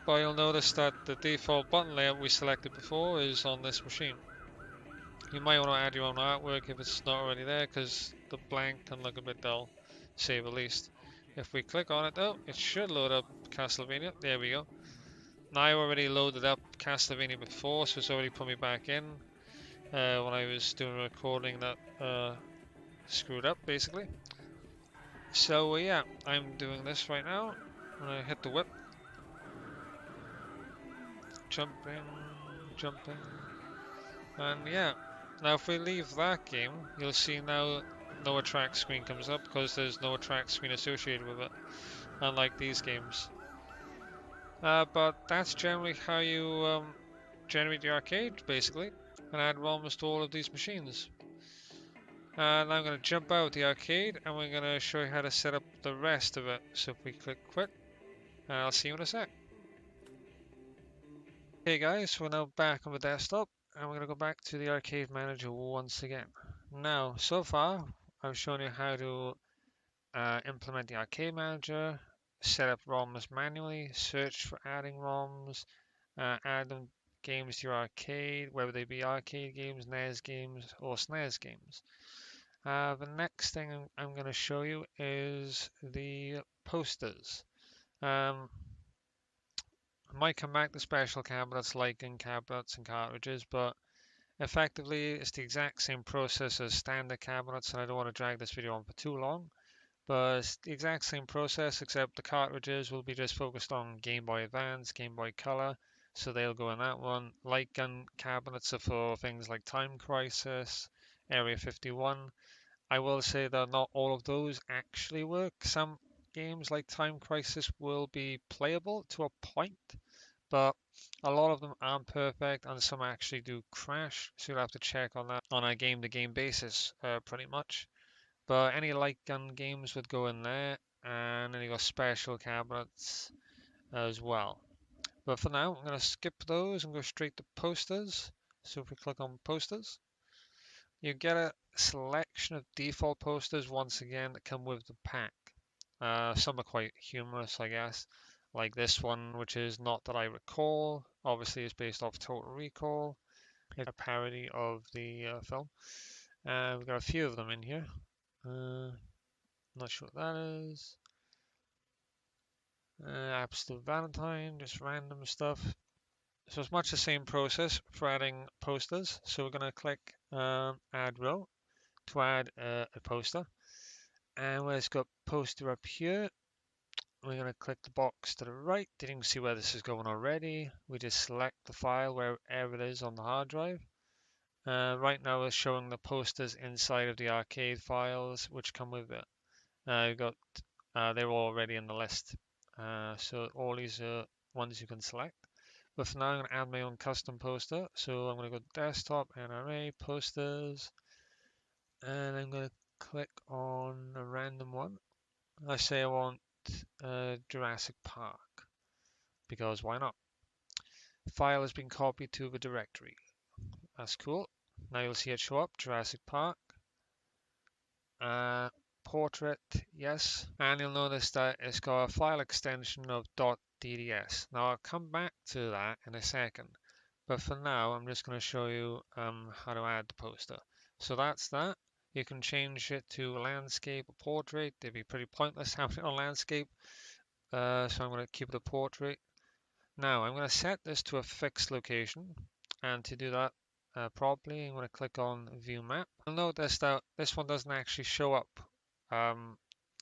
[SPEAKER 1] But you'll notice that the default button layout we selected before is on this machine. You might want to add your own artwork if it's not already there, because the blank can look a bit dull, to say the least. If we click on it though, it should load up Castlevania. There we go. Now I already loaded up Castlevania before, so it's already put me back in when I was doing a recording that screwed up basically. So yeah, I'm doing this right now. I'm gonna hit the whip. Jumping, jumping. And yeah, now if we leave that game, you'll see now no attract screen comes up because there's no attract screen associated with it, unlike these games. But that's generally how you generate the arcade, basically, and add ROMs to all of these machines. And I'm going to jump out the arcade, and we're going to show you how to set up the rest of it. So if we click quit, and I'll see you in a sec. Hey guys, so we're now back on the desktop, and we're going to go back to the arcade manager once again. Now, so far, I've shown you how to implement the arcade manager, set up ROMs manually, search for adding ROMs, add them games to your arcade, whether they be arcade games, NES games, or Snes games. The next thing I'm going to show you is the posters. I might come back to special cabinets like in cabinets and cartridges, but effectively it's the exact same process as standard cabinets, and I don't want to drag this video on for too long. But it's the exact same process, except the cartridges will be just focused on Game Boy Advance, Game Boy Color, so they'll go in that one. Light gun cabinets are for things like Time Crisis, Area 51. I will say that not all of those actually work. Some games like Time Crisis will be playable to a point, but a lot of them aren't perfect, and some actually do crash, so you'll have to check on that on a game-to-game basis, pretty much. But any light gun games would go in there, and then you got special cabinets as well. But for now, I'm going to skip those and go straight to posters. So if we click on posters, you get a selection of default posters once again that come with the pack. Some are quite humorous, I guess, like this one, which is Not That I Recall. Obviously, it's based off Total Recall, a parody of the film. We've got a few of them in here. Not sure what that is. Absolute Valentine, just random stuff. So it's much the same process for adding posters. So we're going to click Add Row to add a poster. And where it's got poster up here, we're going to click the box to the right. Didn't even see where this is going already. We just select the file wherever it is on the hard drive. Right now we're showing the posters inside of the arcade files which come with it. We've got they're already in the list. So all these are ones you can select. But for now, I'm going to add my own custom poster. So I'm going to go desktop, NRA, posters, and I'm going to click on a random one. I say I want Jurassic Park, because why not? The file has been copied to the directory. That's cool. Now you'll see it show up, Jurassic Park. Portrait, yes. And you'll notice that it's got a file extension of .dds. Now I'll come back to that in a second. But for now, I'm just going to show you how to add the poster. So that's that. You can change it to landscape or portrait. They'd be pretty pointless having it on landscape. So I'm going to keep it a portrait. Now I'm going to set this to a fixed location. And to do that properly, I'm going to click on View Map. You'll notice that this one doesn't actually show up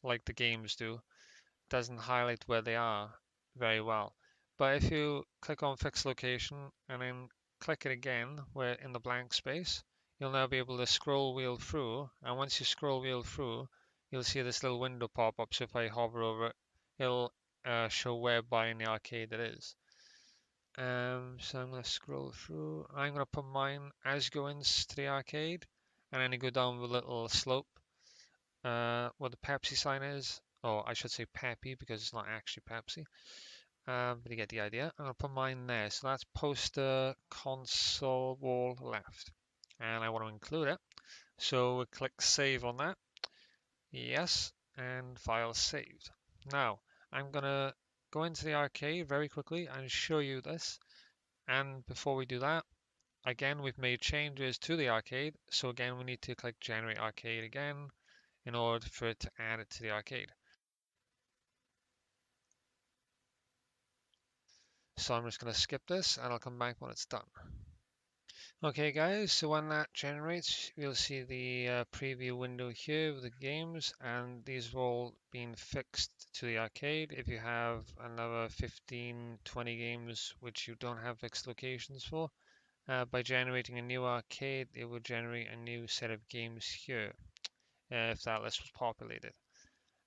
[SPEAKER 1] like the games do. It doesn't highlight where they are very well. But if you click on Fixed Location and then click it again where in the blank space, you'll now be able to scroll wheel through. And once you scroll wheel through, you'll see this little window pop up. So if I hover over it, it'll show whereby in the arcade it is. So I'm going to scroll through. I'm going to put mine as you go into the arcade, and then you go down the little slope where the Pepsi sign is. Oh, I should say Peppy because it's not actually Pepsi. But you get the idea. I'm going to put mine there. So that's poster console wall left. And I want to include it. So we click save on that. Yes, and file saved. Now, I'm going to go into the arcade very quickly and show you this. And before we do that, again, we've made changes to the arcade. So again, we need to click generate arcade again in order for it to add it to the arcade. So I'm just going to skip this and I'll come back when it's done. Okay guys, so when that generates, you'll see the preview window here with the games, and these have all been fixed to the arcade. If you have another 15, 20 games which you don't have fixed locations for, by generating a new arcade, it will generate a new set of games here, if that list was populated.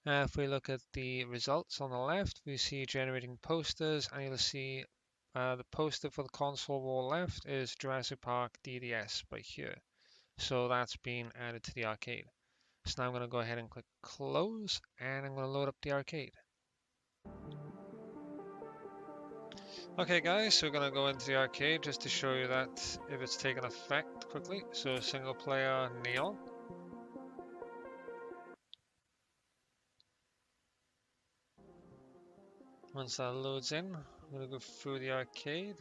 [SPEAKER 1] If we look at the results on the left, we see generating posters, and you'll see the poster for the console wall left is Jurassic Park DDS by here. So that's been added to the arcade. So now I'm going to go ahead and click close, and I'm going to load up the arcade. Okay guys, so we're going to go into the arcade just to show you that if it's taken effect quickly. So single player Neon. Once that loads in, I'm going to go through the arcade.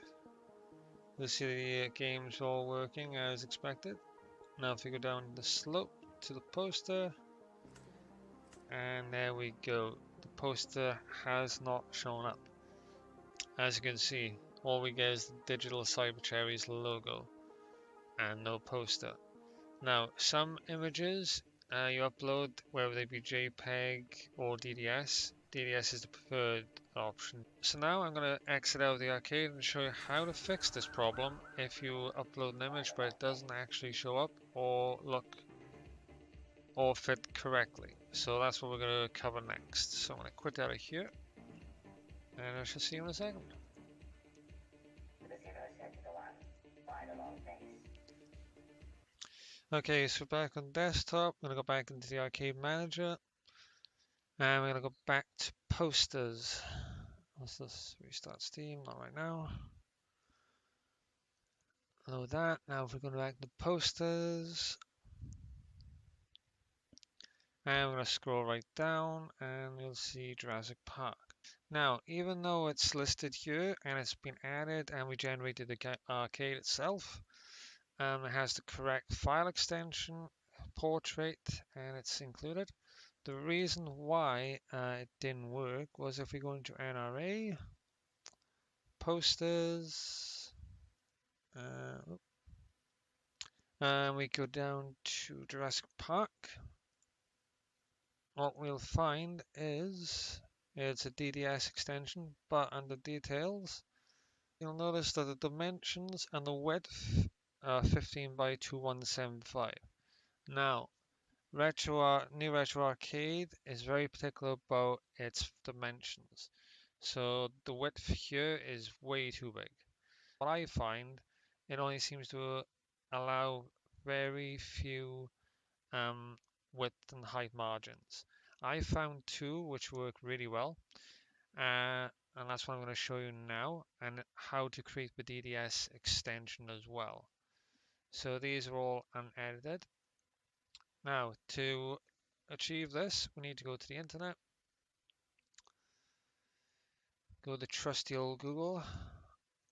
[SPEAKER 1] You'll see the games all working as expected. Now if we go down the slope to the poster, and there we go. The poster has not shown up. As you can see, all we get is the digital Cyber Cherries logo and no poster. Now, some images you upload, whether they be JPEG or DDS. DDS is the preferred option. So now I'm going to exit out of the arcade and show you how to fix this problem if you upload an image but it doesn't actually show up or look or fit correctly. So that's what we're going to cover next. So I'm going to quit out of here and I shall see you in a second. Okay, so back on desktop, I'm going to go back into the arcade manager and we're going to go back to posters. Let's just restart Steam, not right now. Load that. Now if we go back to posters, and we're going to scroll right down and you'll see Jurassic Park. Now, even though it's listed here and it's been added and we generated the arcade itself, it has the correct file extension, portrait, and it's included. The reason why it didn't work was if we go into NRA, posters, and we go down to Jurassic Park, what we'll find is it's a DDS extension, but under details, you'll notice that the dimensions and the width are 15 by 2175. Now, New Retro Arcade is very particular about its dimensions. So the width here is way too big. What I find, it only seems to allow very few width and height margins. I found two which work really well, and that's what I'm going to show you now, and how to create the DDS extension as well. So these are all unedited. Now to achieve this, we need to go to the internet, go to trusty old Google,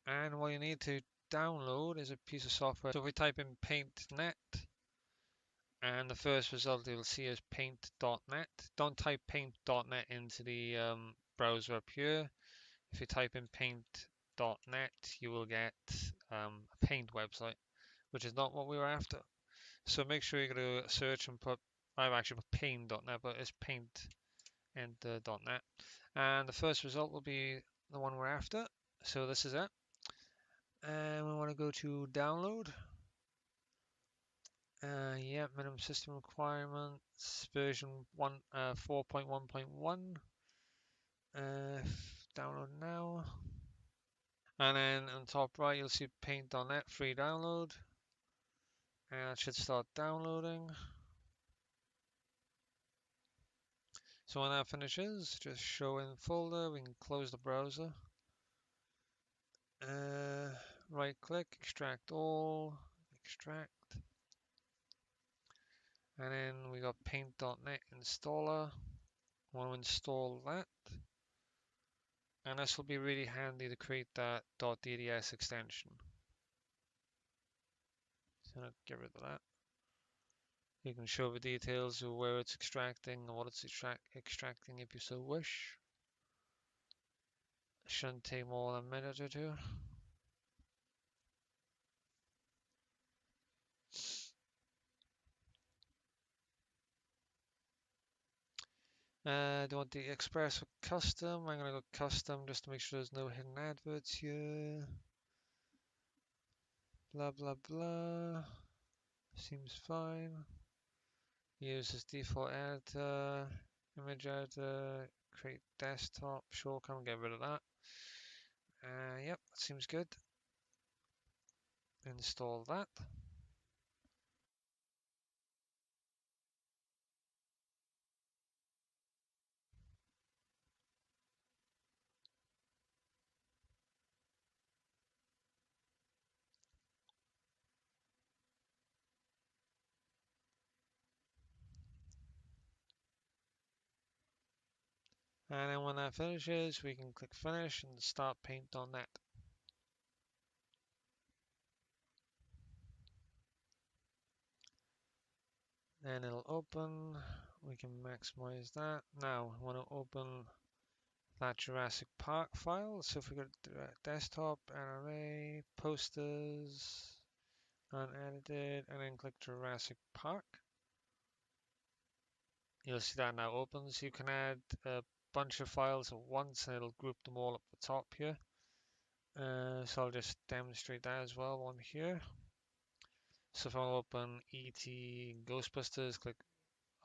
[SPEAKER 1] and what you need to download is a piece of software. So if we type in paint.net, and the first result you'll see is paint.net. Don't type paint.net into the browser up here. If you type in paint.net, you will get a paint website, which is not what we were after. So make sure you go to search and put, I've actually put paint.net, but it's paint and .net. And the first result will be the one we're after. So this is it. And we want to go to download. Yeah, minimum system requirements, version 4.1.1. Download now. And then on top right, you'll see paint.net free download. And it should start downloading. So when that finishes, just show in folder. We can close the browser. Right click, extract all, extract. And then we got paint.net installer. Want to install that. And this will be really handy to create that .dds extension. So I'll get rid of that. You can show the details of where it's extracting and what it's extracting if you so wish. shouldn't take more than a minute or two. Do you want the express or custom? I'm gonna go custom just to make sure there's no hidden adverts here. Blah blah blah. Seems fine. Use as default editor, image editor, create desktop. Sure, can we get rid of that? Yep, that seems good. Install that. And then when that finishes, we can click finish and start paint on that. Then it'll open. We can maximize that. Now, I want to open that Jurassic Park file. So if we go to desktop, NRA, posters, unedited, and then click Jurassic Park. You'll see that now opens. You can add a bunch of files at once and it'll group them all up the top here. So I'll just demonstrate that as well while I'm here. So if I want to open ET Ghostbusters, click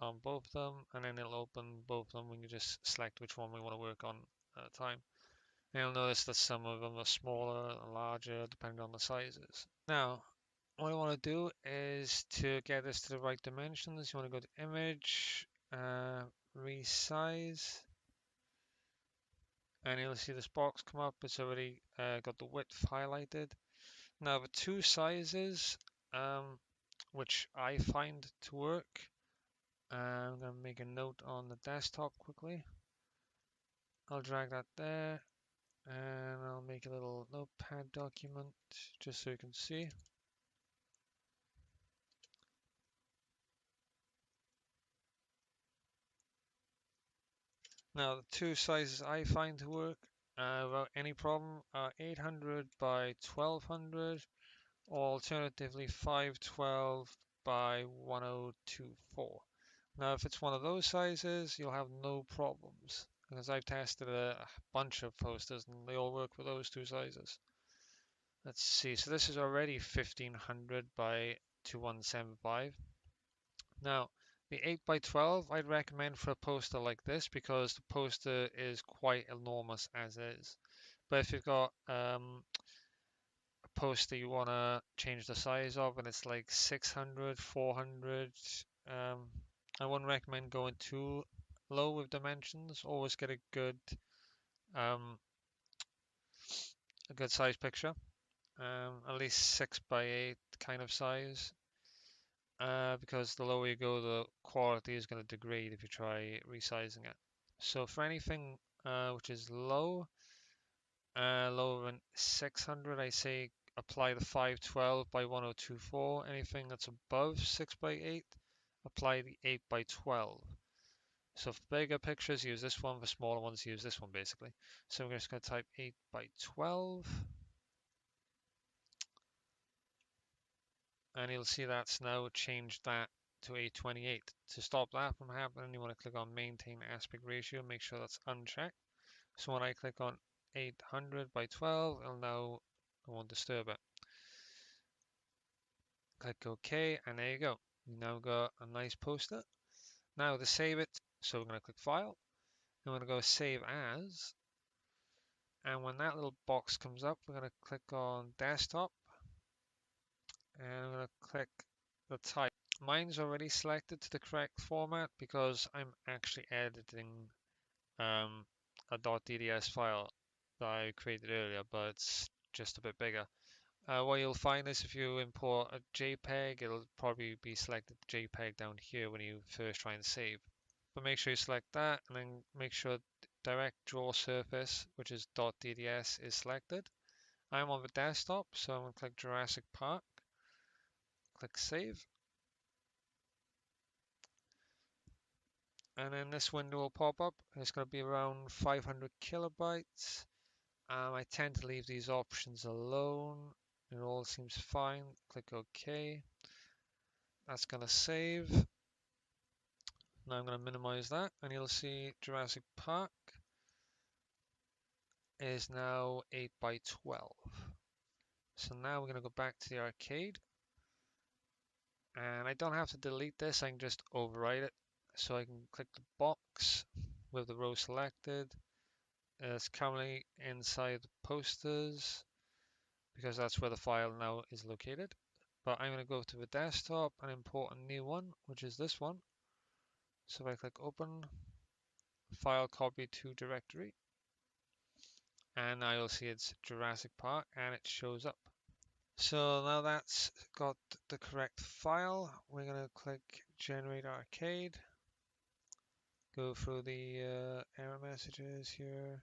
[SPEAKER 1] on both of them, and then it'll open both of them. We can just select which one we want to work on at a time. And you'll notice that some of them are smaller and larger depending on the sizes. Now, what I want to do is to get this to the right dimensions. You want to go to Image, Resize, and you'll see this box come up. It's already got the width highlighted. Now, the two sizes, which I find to work, I'm going to make a note on the desktop quickly. I'll drag that there and I'll make a little notepad document just so you can see. Now the two sizes I find to work without any problem are 800 by 1200 or alternatively 512 by 1024. Now if it's one of those sizes you'll have no problems because I've tested a bunch of posters and they all work with those two sizes. Let's see, so this is already 1500 by 2175. Now, the 8 by 12 I'd recommend for a poster like this because the poster is quite enormous as is. But if you've got a poster you want to change the size of and it's like 600, 400, I wouldn't recommend going too low with dimensions. Always get a good size picture, at least 6 by 8 kind of size. Because the lower you go, the quality is going to degrade if you try resizing it. So for anything which is lower than 600, I say apply the 512 by 1024. Anything that's above 6 by 8, apply the 8 by 12. So for bigger pictures, use this one. For smaller ones, use this one basically. So we're just going to type 8 by 12. And you'll see that's now changed that to 828. To stop that from happening, you want to click on maintain aspect ratio, make sure that's unchecked. So when I click on 800 by 12, it'll now, I won't disturb it. Click OK, and there you go. We now got a nice poster. Now to save it, so we're going to click File, and we're going to go Save As. And when that little box comes up, we're going to click on Desktop, and I'm going to click the type. Mine's already selected to the correct format because I'm actually editing a .dds file that I created earlier, but it's just a bit bigger. What you'll find is if you import a JPEG, it'll probably be selected JPEG down here when you first try and save. But make sure you select that and then make sure direct draw surface, which is .dds, is selected. I'm on the desktop, so I'm going to click Jurassic Park, click Save. And then this window will pop up. It's going to be around 500 kilobytes. I tend to leave these options alone. It all seems fine. Click OK. That's going to save. Now I'm going to minimize that, and you'll see Jurassic Park is now 8 by 12. So now we're going to go back to the arcade, and I don't have to delete this, I can just overwrite it. So I can click the box with the row selected. It's currently inside the posters because that's where the file now is located. But I'm going to go to the desktop and import a new one, which is this one. So if I click open, file copy to directory, and now you'll see it's Jurassic Park and it shows up. So now that's got the correct file, we're going to click generate arcade, go through the error messages here,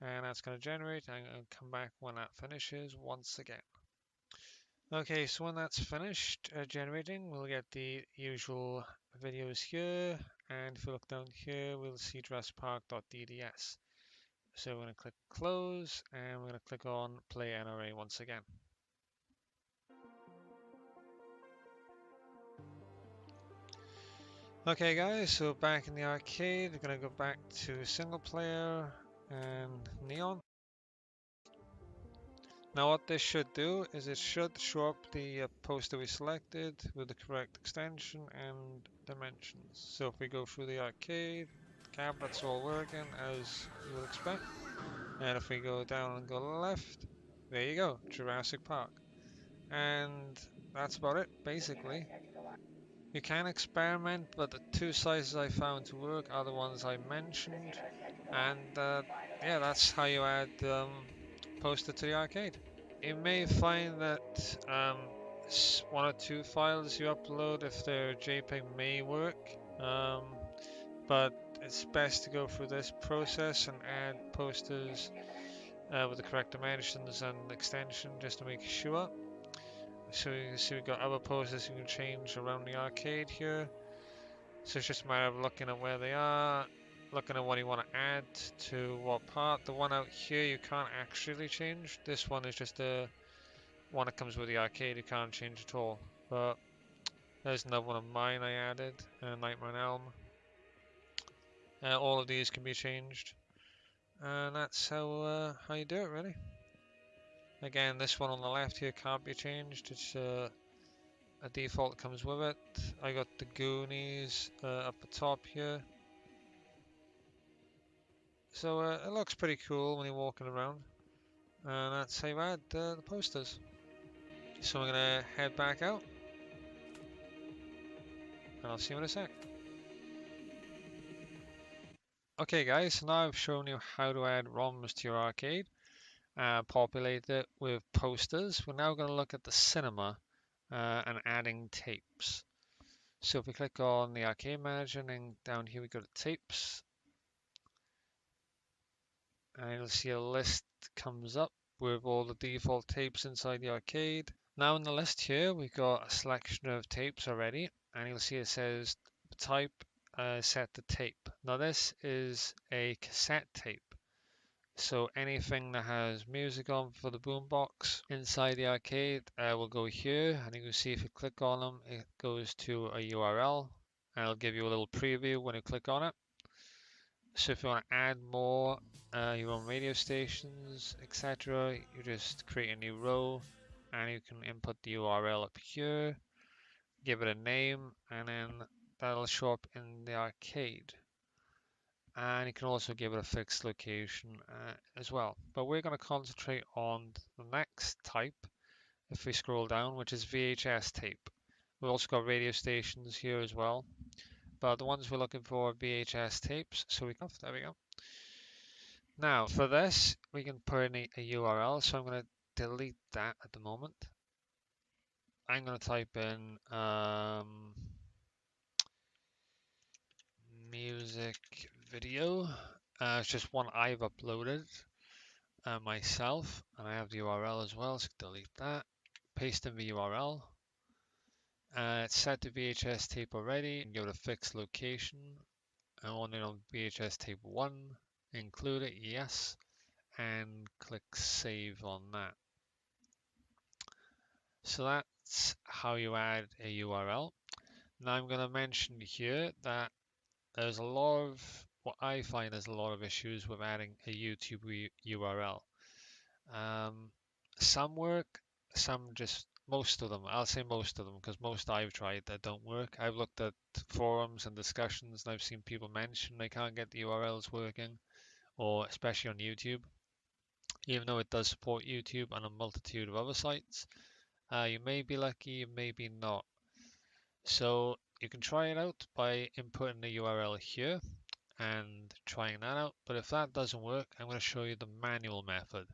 [SPEAKER 1] and that's going to generate. I'm going to come back when that finishes once again. Okay, so when that's finished generating, we'll get the usual videos here, and if we look down here, we'll see jurassicpark.dds. So we're going to click close, and we're going to click on play NRA once again. Okay guys, so back in the arcade, we're going to go back to single player and neon. Now what this should do is it should show up the poster we selected with the correct extension and dimensions. So if we go through the arcade, the cabinet's all working as you would expect. And if we go down and go left, there you go, Jurassic Park. And that's about it, basically. You can experiment, but the two sizes I found to work are the ones I mentioned. And yeah, that's how you add poster to the arcade. You may find that one or two files you upload, if they're JPEG, may work, but it's best to go through this process and add posters with the correct dimensions and extension just to make sure. So you can see we've got other posters you can change around the arcade here. So it's just a matter of looking at where they are, looking at what you want to add to what part. The one out here you can't actually change. This one is just a one that comes with the arcade, you can't change at all. But there's another one of mine I added, Nightmare on Elm. All of these can be changed, and that's how you do it really. Again, this one on the left here can't be changed. It's a default that comes with it. I got the Goonies up the top here. So it looks pretty cool when you're walking around. And that's how you add the posters. So I'm gonna head back out, and I'll see you in a sec. Okay guys, so now I've shown you how to add ROMs to your arcade, populate it with posters. We're now going to look at the cinema and adding tapes. So if we click on the arcade manager, and then down here we go to tapes, and you'll see a list comes up with all the default tapes inside the arcade. Now in the list here we've got a selection of tapes already, and you'll see it says type set to tape. Now this is a cassette tape. So anything that has music on for the boombox inside the arcade will go here, and you can see if you click on them, it goes to a URL, and it'll give you a little preview when you click on it. So if you want to add more, your own radio stations, etc., you just create a new row, and you can input the URL up here, give it a name, and then that'll show up in the arcade. And you can also give it a fixed location as well. But we're going to concentrate on the next type, if we scroll down, which is VHS tape. We've also got radio stations here as well, but the ones we're looking for are VHS tapes. So there we go. Now for this, we can put in a URL, so I'm going to delete that at the moment. I'm going to type in music video. It's just one I've uploaded myself, and I have the URL as well, so delete that. Paste in the URL. It's set to VHS tape already, and give it a fixed location. I want it on VHS tape 1. Include it, yes. and click save on that. So that's how you add a URL. Now I'm going to mention here that there's a lot of, what I find is a lot of issues with adding a YouTube URL. Some work, some just, most of them, I'll say most of them, because most I've tried that don't work. I've looked at forums and discussions and I've seen people mention they can't get the URLs working, or especially on YouTube, even though it does support YouTube and a multitude of other sites. You may be lucky, you may be not. So you can try it out by inputting the URL here and trying that out. But if that doesn't work, I'm going to show you the manual method.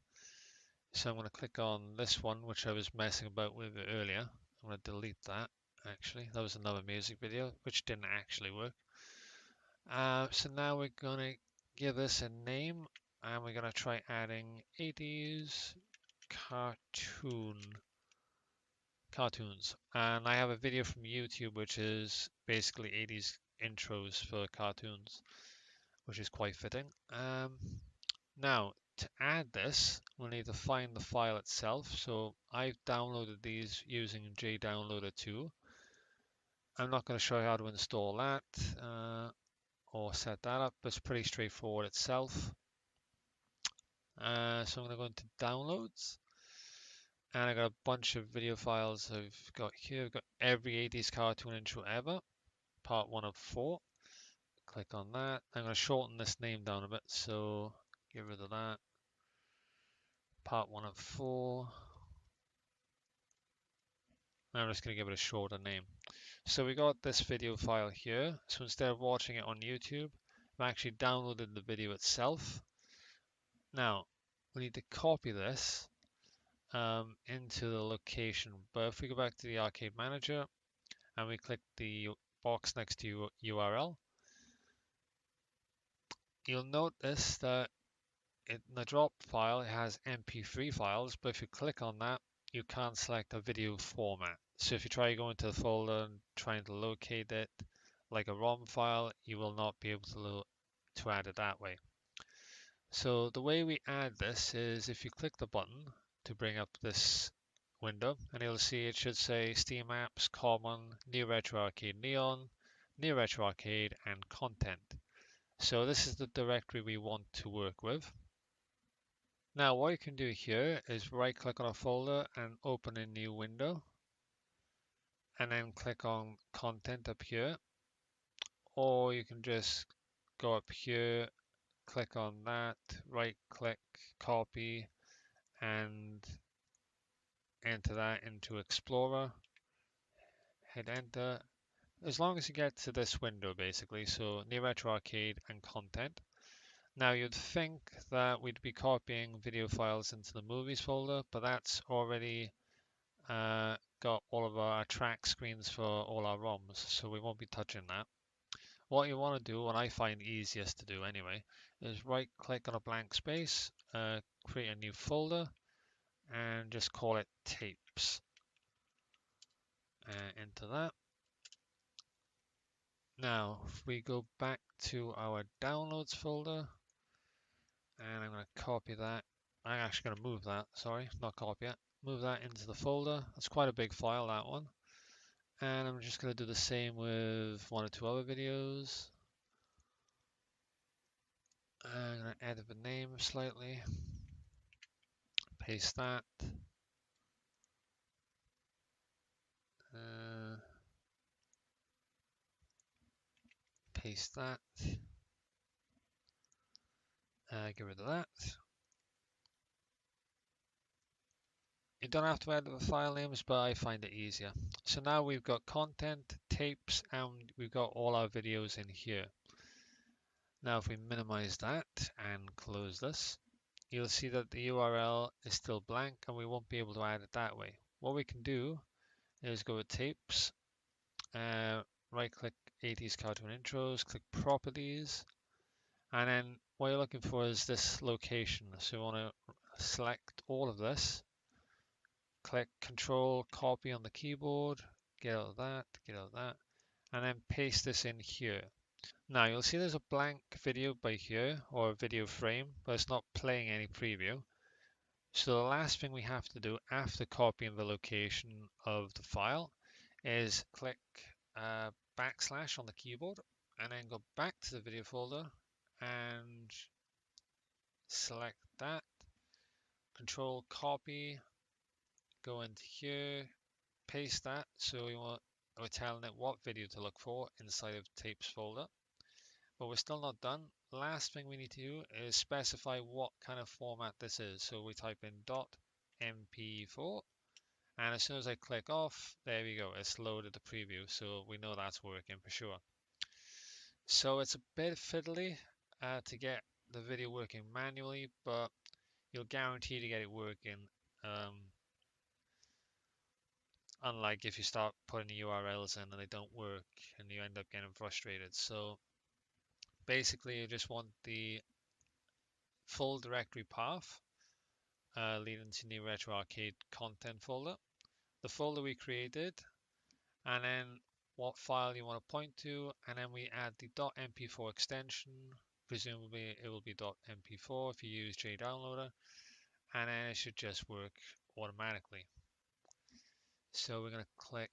[SPEAKER 1] So I'm going to click on this one, which I was messing about with earlier. I'm going to delete that, actually. That was another music video, which didn't actually work. So now we're going to give this a name, and we're going to try adding 80s cartoons. And I have a video from YouTube, which is basically 80s intros for cartoons, which is quite fitting. Now, to add this, we'll need to find the file itself. So I've downloaded these using JDownloader 2. I'm not going to show you how to install that or set that up, but it's pretty straightforward itself. So I'm going to go into downloads, and I got a bunch of video files I've got here. I've got every 80s cartoon intro ever, part 1 of 4. Click on that. I'm going to shorten this name down a bit, so get rid of that. Part 1 of 4. I'm just going to give it a shorter name. So we got this video file here. So instead of watching it on YouTube, I've actually downloaded the video itself. Now, we need to copy this into the location. But if we go back to the Arcade Manager and we click the box next to URL, you'll notice that in the drop file, it has MP3 files, but if you click on that, you can't select a video format. So if you try going to the folder and trying to locate it like a ROM file, you will not be able to add it that way. So the way we add this is if you click the button to bring up this window, and you'll see it should say Steam Apps, Common, New Retro Arcade Neon, New Retro Arcade, and Content. So this is the directory we want to work with. Now what you can do here is right click on a folder and open a new window, and then click on content up here, or you can just go up here, click on that, right click, copy, and enter that into Explorer, hit enter, as long as you get to this window basically, so New Retro Arcade and Content. Now you'd think that we'd be copying video files into the movies folder, but that's already got all of our track screens for all our ROMs, so we won't be touching that. What you want to do, what I find easiest to do anyway, is right click on a blank space, create a new folder, and just call it tapes. Enter that. Now, if we go back to our downloads folder, and I'm going to copy that. I'm actually going to move that, sorry, not copy it. Move that into the folder. That's quite a big file, that one. And I'm just going to do the same with 1 or 2 other videos. I'm going to edit the name slightly. Paste that. Paste that. Get rid of that. You don't have to edit the file names, but I find it easier. So now we've got content, tapes, and we've got all our videos in here. Now if we minimize that and close this, you'll see that the URL is still blank and we won't be able to add it that way. What we can do is go to tapes, right click 80s cartoon intros, click properties, and then what you're looking for is this location. So you want to select all of this, click Control copy on the keyboard, get out of that, and then paste this in here. Now you'll see there's a blank video by here, or a video frame, but it's not playing any preview. So the last thing we have to do after copying the location of the file is click backslash on the keyboard and then go back to the video folder and select that, control copy, go into here, paste that. So we're telling it what video to look for inside of tapes folder. But we're still not done. Last thing we need to do is specify what kind of format this is. So we type in .mp4, and as soon as I click off, there we go, it's loaded the preview, so we know that's working for sure. So it's a bit fiddly to get the video working manually, but you'll guarantee to get it working, unlike if you start putting URLs in and they don't work and you end up getting frustrated. So basically you just want the full directory path leading to new retro arcade content folder, the folder we created, and then what file you want to point to, and then we add the .mp4 extension. Presumably it will be .mp4 if you use JDownloader, and then it should just work automatically. So we're going to click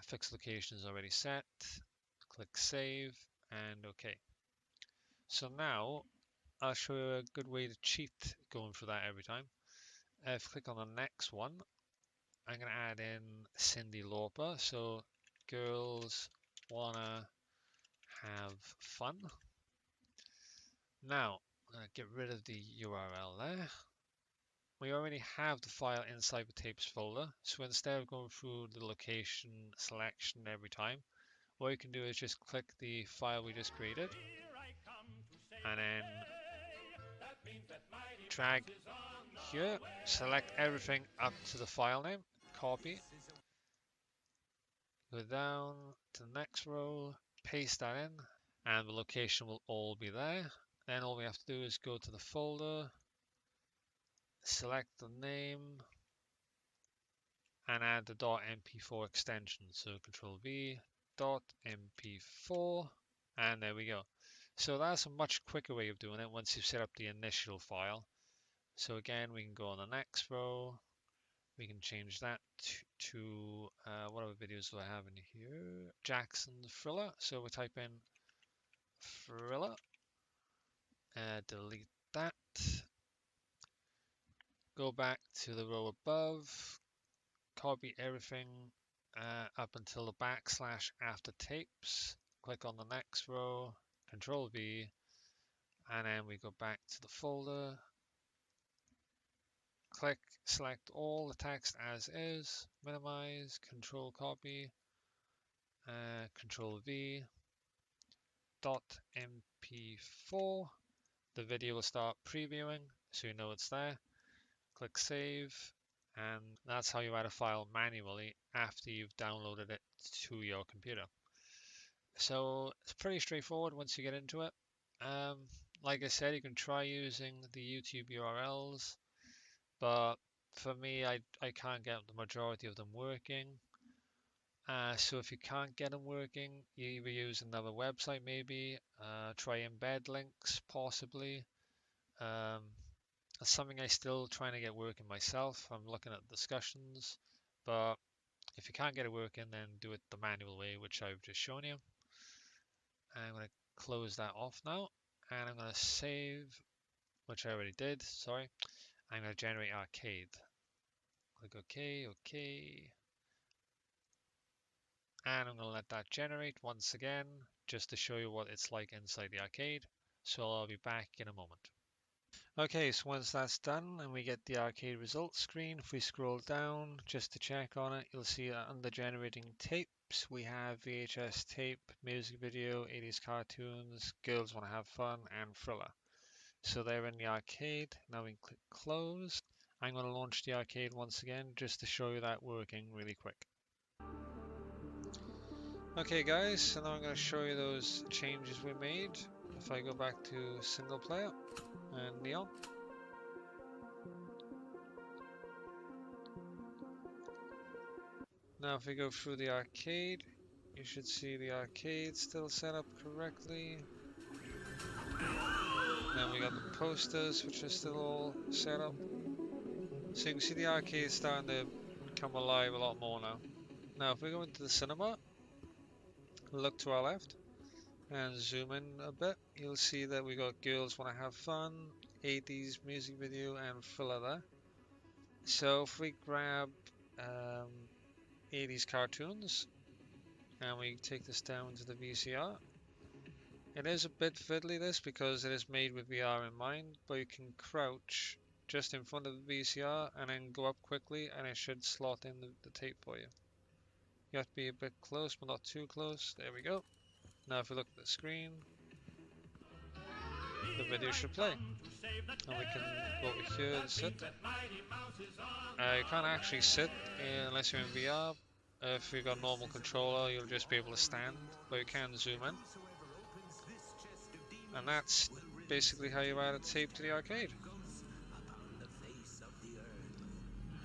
[SPEAKER 1] fixed location is already set, click save, and OK. So now I'll show you a good way to cheat going through that every time. If I click on the next one, I'm going to add in Cyndi Lauper. So girls wanna have fun. Now I'm going to get rid of the URL there. We already have the file inside the tapes folder, so instead of going through the location selection every time, what you can do is just click the file we just created and then drag here, select everything up to the file name, copy, go down to the next row, paste that in, and the location will all be there. Then all we have to do is go to the folder, select the name, and add the .mp4 extension. So Control V, .mp4, and there we go. So that's a much quicker way of doing it once you've set up the initial file. So again, we can go on the next row. We can change that to what other videos do I have in here? Jackson's Thriller. So we type in Thriller, delete that. Go back to the row above, copy everything up until the backslash after tapes. Click on the next row, Control V, and then we go back to the folder. Click, select all the text as is, minimize, Control copy, Control V, .mp4. The video will start previewing, so you know it's there. Click save, and that's how you add a file manually after you've downloaded it to your computer. So it's pretty straightforward once you get into it. Like I said, you can try using the YouTube URLs, but for me, I can't get the majority of them working. So if you can't get them working, you either use another website maybe, try embed links possibly. That's something I still trying to get working myself. I'm looking at discussions, but if you can't get it working, then do it the manual way, which I've just shown you. I'm going to close that off now, and I'm going to save, which I already did, sorry. I'm going to generate arcade. Click OK, OK. And I'm going to let that generate once again, just to show you what it's like inside the arcade. So I'll be back in a moment. Okay, so once that's done and we get the arcade results screen, if we scroll down just to check on it, you'll see that under generating tapes, we have VHS tape, music video, 80s cartoons, girls want to have fun, and thriller. So they're in the arcade. Now we can click close. I'm going to launch the arcade once again just to show you that working really quick. Okay guys, so now I'm going to show you those changes we made. If I go back to single player and Neon. Now if we go through the arcade, you should see the arcade still set up correctly. Then we got the posters, which are still all set up. So you can see the arcade starting to come alive a lot more now. Now if we go into the cinema, look to our left, and zoom in a bit, you'll see that we got Girls Wanna Have Fun, 80s music video, and filler there. So if we grab 80s cartoons, and we take this down to the VCR, it is a bit fiddly this because it is made with VR in mind, but you can crouch just in front of the VCR and then go up quickly and it should slot in the tape for you. You have to be a bit close but not too close. There we go. Now if we look at the screen, the video should play. And we can go over here and sit. You can't actually sit unless you're in VR. If you've got a normal controller, you'll just be able to stand, but you can zoom in. And that's basically how you add a tape to the arcade.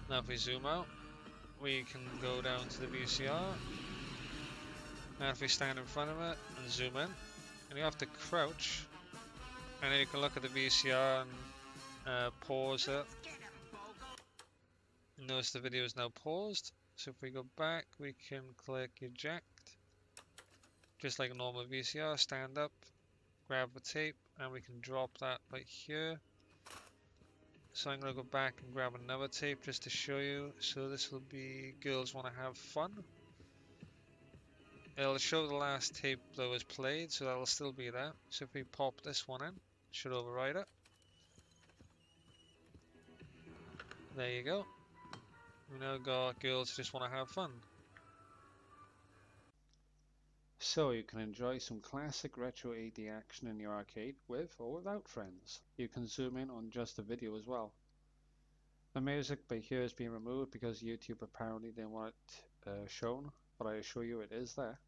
[SPEAKER 1] Now if we zoom out, we can go down to the VCR. Now if we stand in front of it and zoom in, and you have to crouch, and then you can look at the VCR and pause it. Notice the video is now paused. So if we go back, we can click eject. Just like a normal VCR, stand up, grab the tape, and we can drop that right here. So I'm going to go back and grab another tape just to show you. So this will be Girls Wanna Have Fun. It'll show the last tape that was played, so that'll still be there. So if we pop this one in, it should override it. There you go. We now got Girls Just Wanna Have Fun. So you can enjoy some classic retro 80 action in your arcade with or without friends. You can zoom in on just the video as well. The music by here is being removed because YouTube apparently didn't want it shown, but I assure you it is there.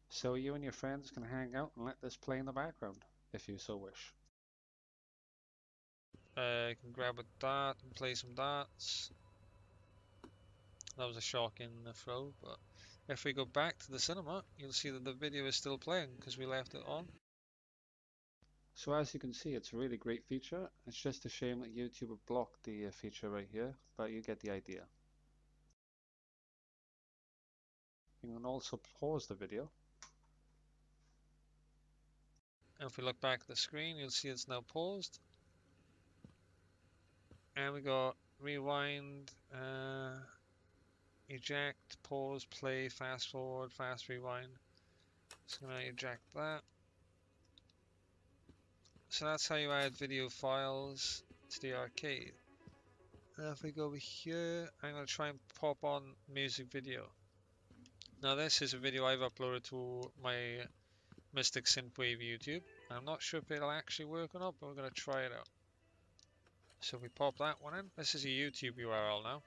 [SPEAKER 1] So you and your friends can hang out and let this play in the background, if you so wish. You can grab a dart and play some darts. That was a shock in the throw, but if we go back to the cinema, you'll see that the video is still playing because we left it on. So as you can see, it's a really great feature. It's just a shame that YouTube have blocked the feature right here, but you get the idea. You can also pause the video. And if we look back at the screen, you'll see it's now paused. And we got rewind, eject, pause, play, fast forward, fast rewind. Just gonna eject that. So that's how you add video files to the arcade. Now if we go over here, I'm gonna try and pop on music video. Now this is a video I've uploaded to my Mystic Synthwave YouTube. I'm not sure if it'll actually work or not, but we're gonna try it out. So if we pop that one in, this is a YouTube URL now.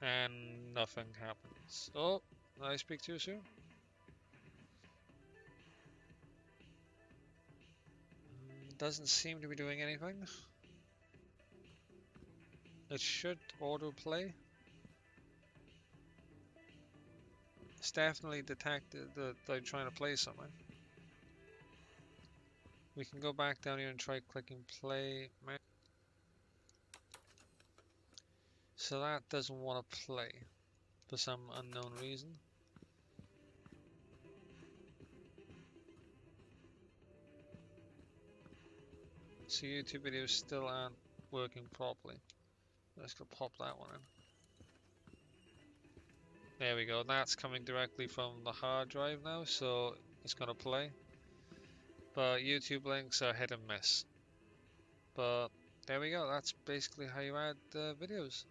[SPEAKER 1] And nothing happens. Oh, did I speak too soon? Doesn't seem to be doing anything. It should autoplay. It's definitely detected that they're trying to play something. We can go back down here and try clicking play. So that doesn't want to play for some unknown reason. So YouTube videos still aren't working properly. Let's go pop that one in. There we go, that's coming directly from the hard drive now, so it's gonna play. But YouTube links are hit and miss. But there we go, that's basically how you add videos.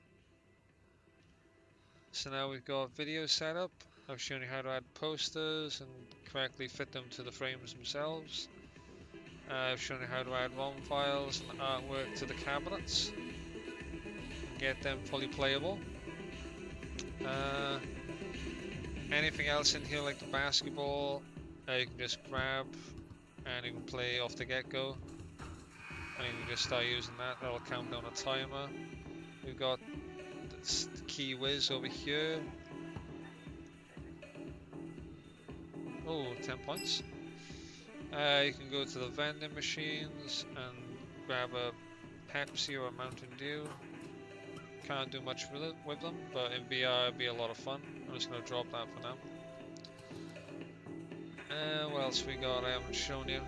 [SPEAKER 1] So now we've got video setup. I've shown you how to add posters and correctly fit them to the frames themselves. I've shown you how to add ROM files and artwork to the cabinets and get them fully playable. Anything else in here like the basketball, you can just grab and you can play off the get-go. and you can just start using that. That'll count down a timer. We've got this key whiz over here. Oh, 10 points. You can go to the vending machines and grab a Pepsi or a Mountain Dew. Can't do much with them, but in VR it'd be a lot of fun. I'm just going to drop that for now. What else we got I haven't shown you?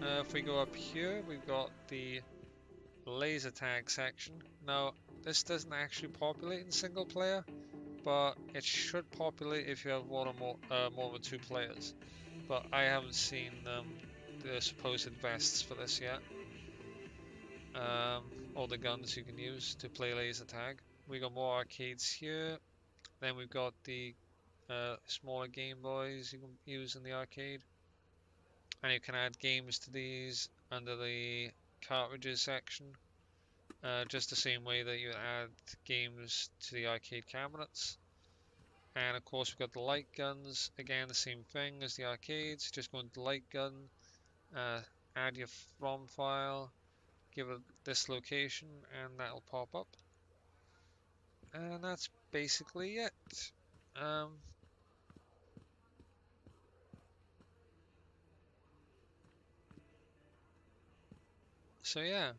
[SPEAKER 1] If we go up here, we've got the laser tag section. Now, this doesn't actually populate in single player, but it should populate if you have more than 2 players. But I haven't seen the supposed vests for this yet. Or the guns you can use to play laser tag. We got more arcades here. Then we've got the smaller Game Boys you can use in the arcade. And you can add games to these under the cartridges section. Just the same way that you add games to the arcade cabinets. And of course we've got the light guns, again the same thing as the arcades, just go into the light gun, add your ROM file, give it this location, and that'll pop up. And that's basically it. So yeah,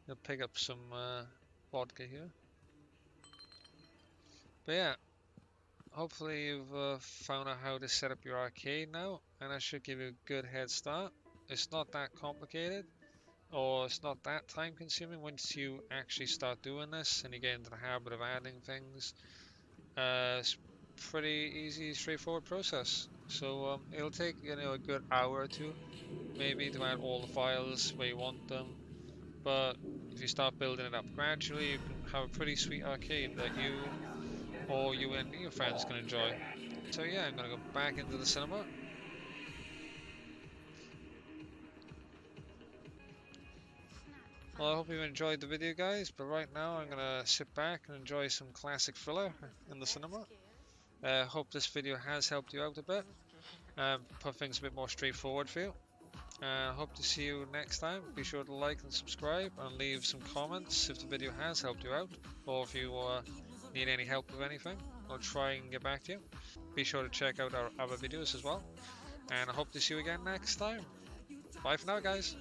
[SPEAKER 1] I'll pick up some vodka here. But yeah, hopefully you've found out how to set up your arcade now, and that should give you a good head start. It's not that complicated, or it's not that time consuming once you actually start doing this and you get into the habit of adding things. It's pretty easy, straightforward process. So it'll take a good hour or two maybe to add all the files where you want them, but if you start building it up gradually, you can have a pretty sweet arcade that you or you and your friends can enjoy. So yeah, I'm gonna go back into the cinema. Well, I hope you've enjoyed the video, guys, but right now I'm gonna sit back and enjoy some classic thriller in the cinema. Hope this video has helped you out a bit, put things a bit more straightforward for you. Hope to see you next time. Be sure to like and subscribe and leave some comments if the video has helped you out, or if you need any help with anything. I'll try and get back to you. Be sure to check out our other videos as well, and I hope to see you again next time. Bye for now, guys.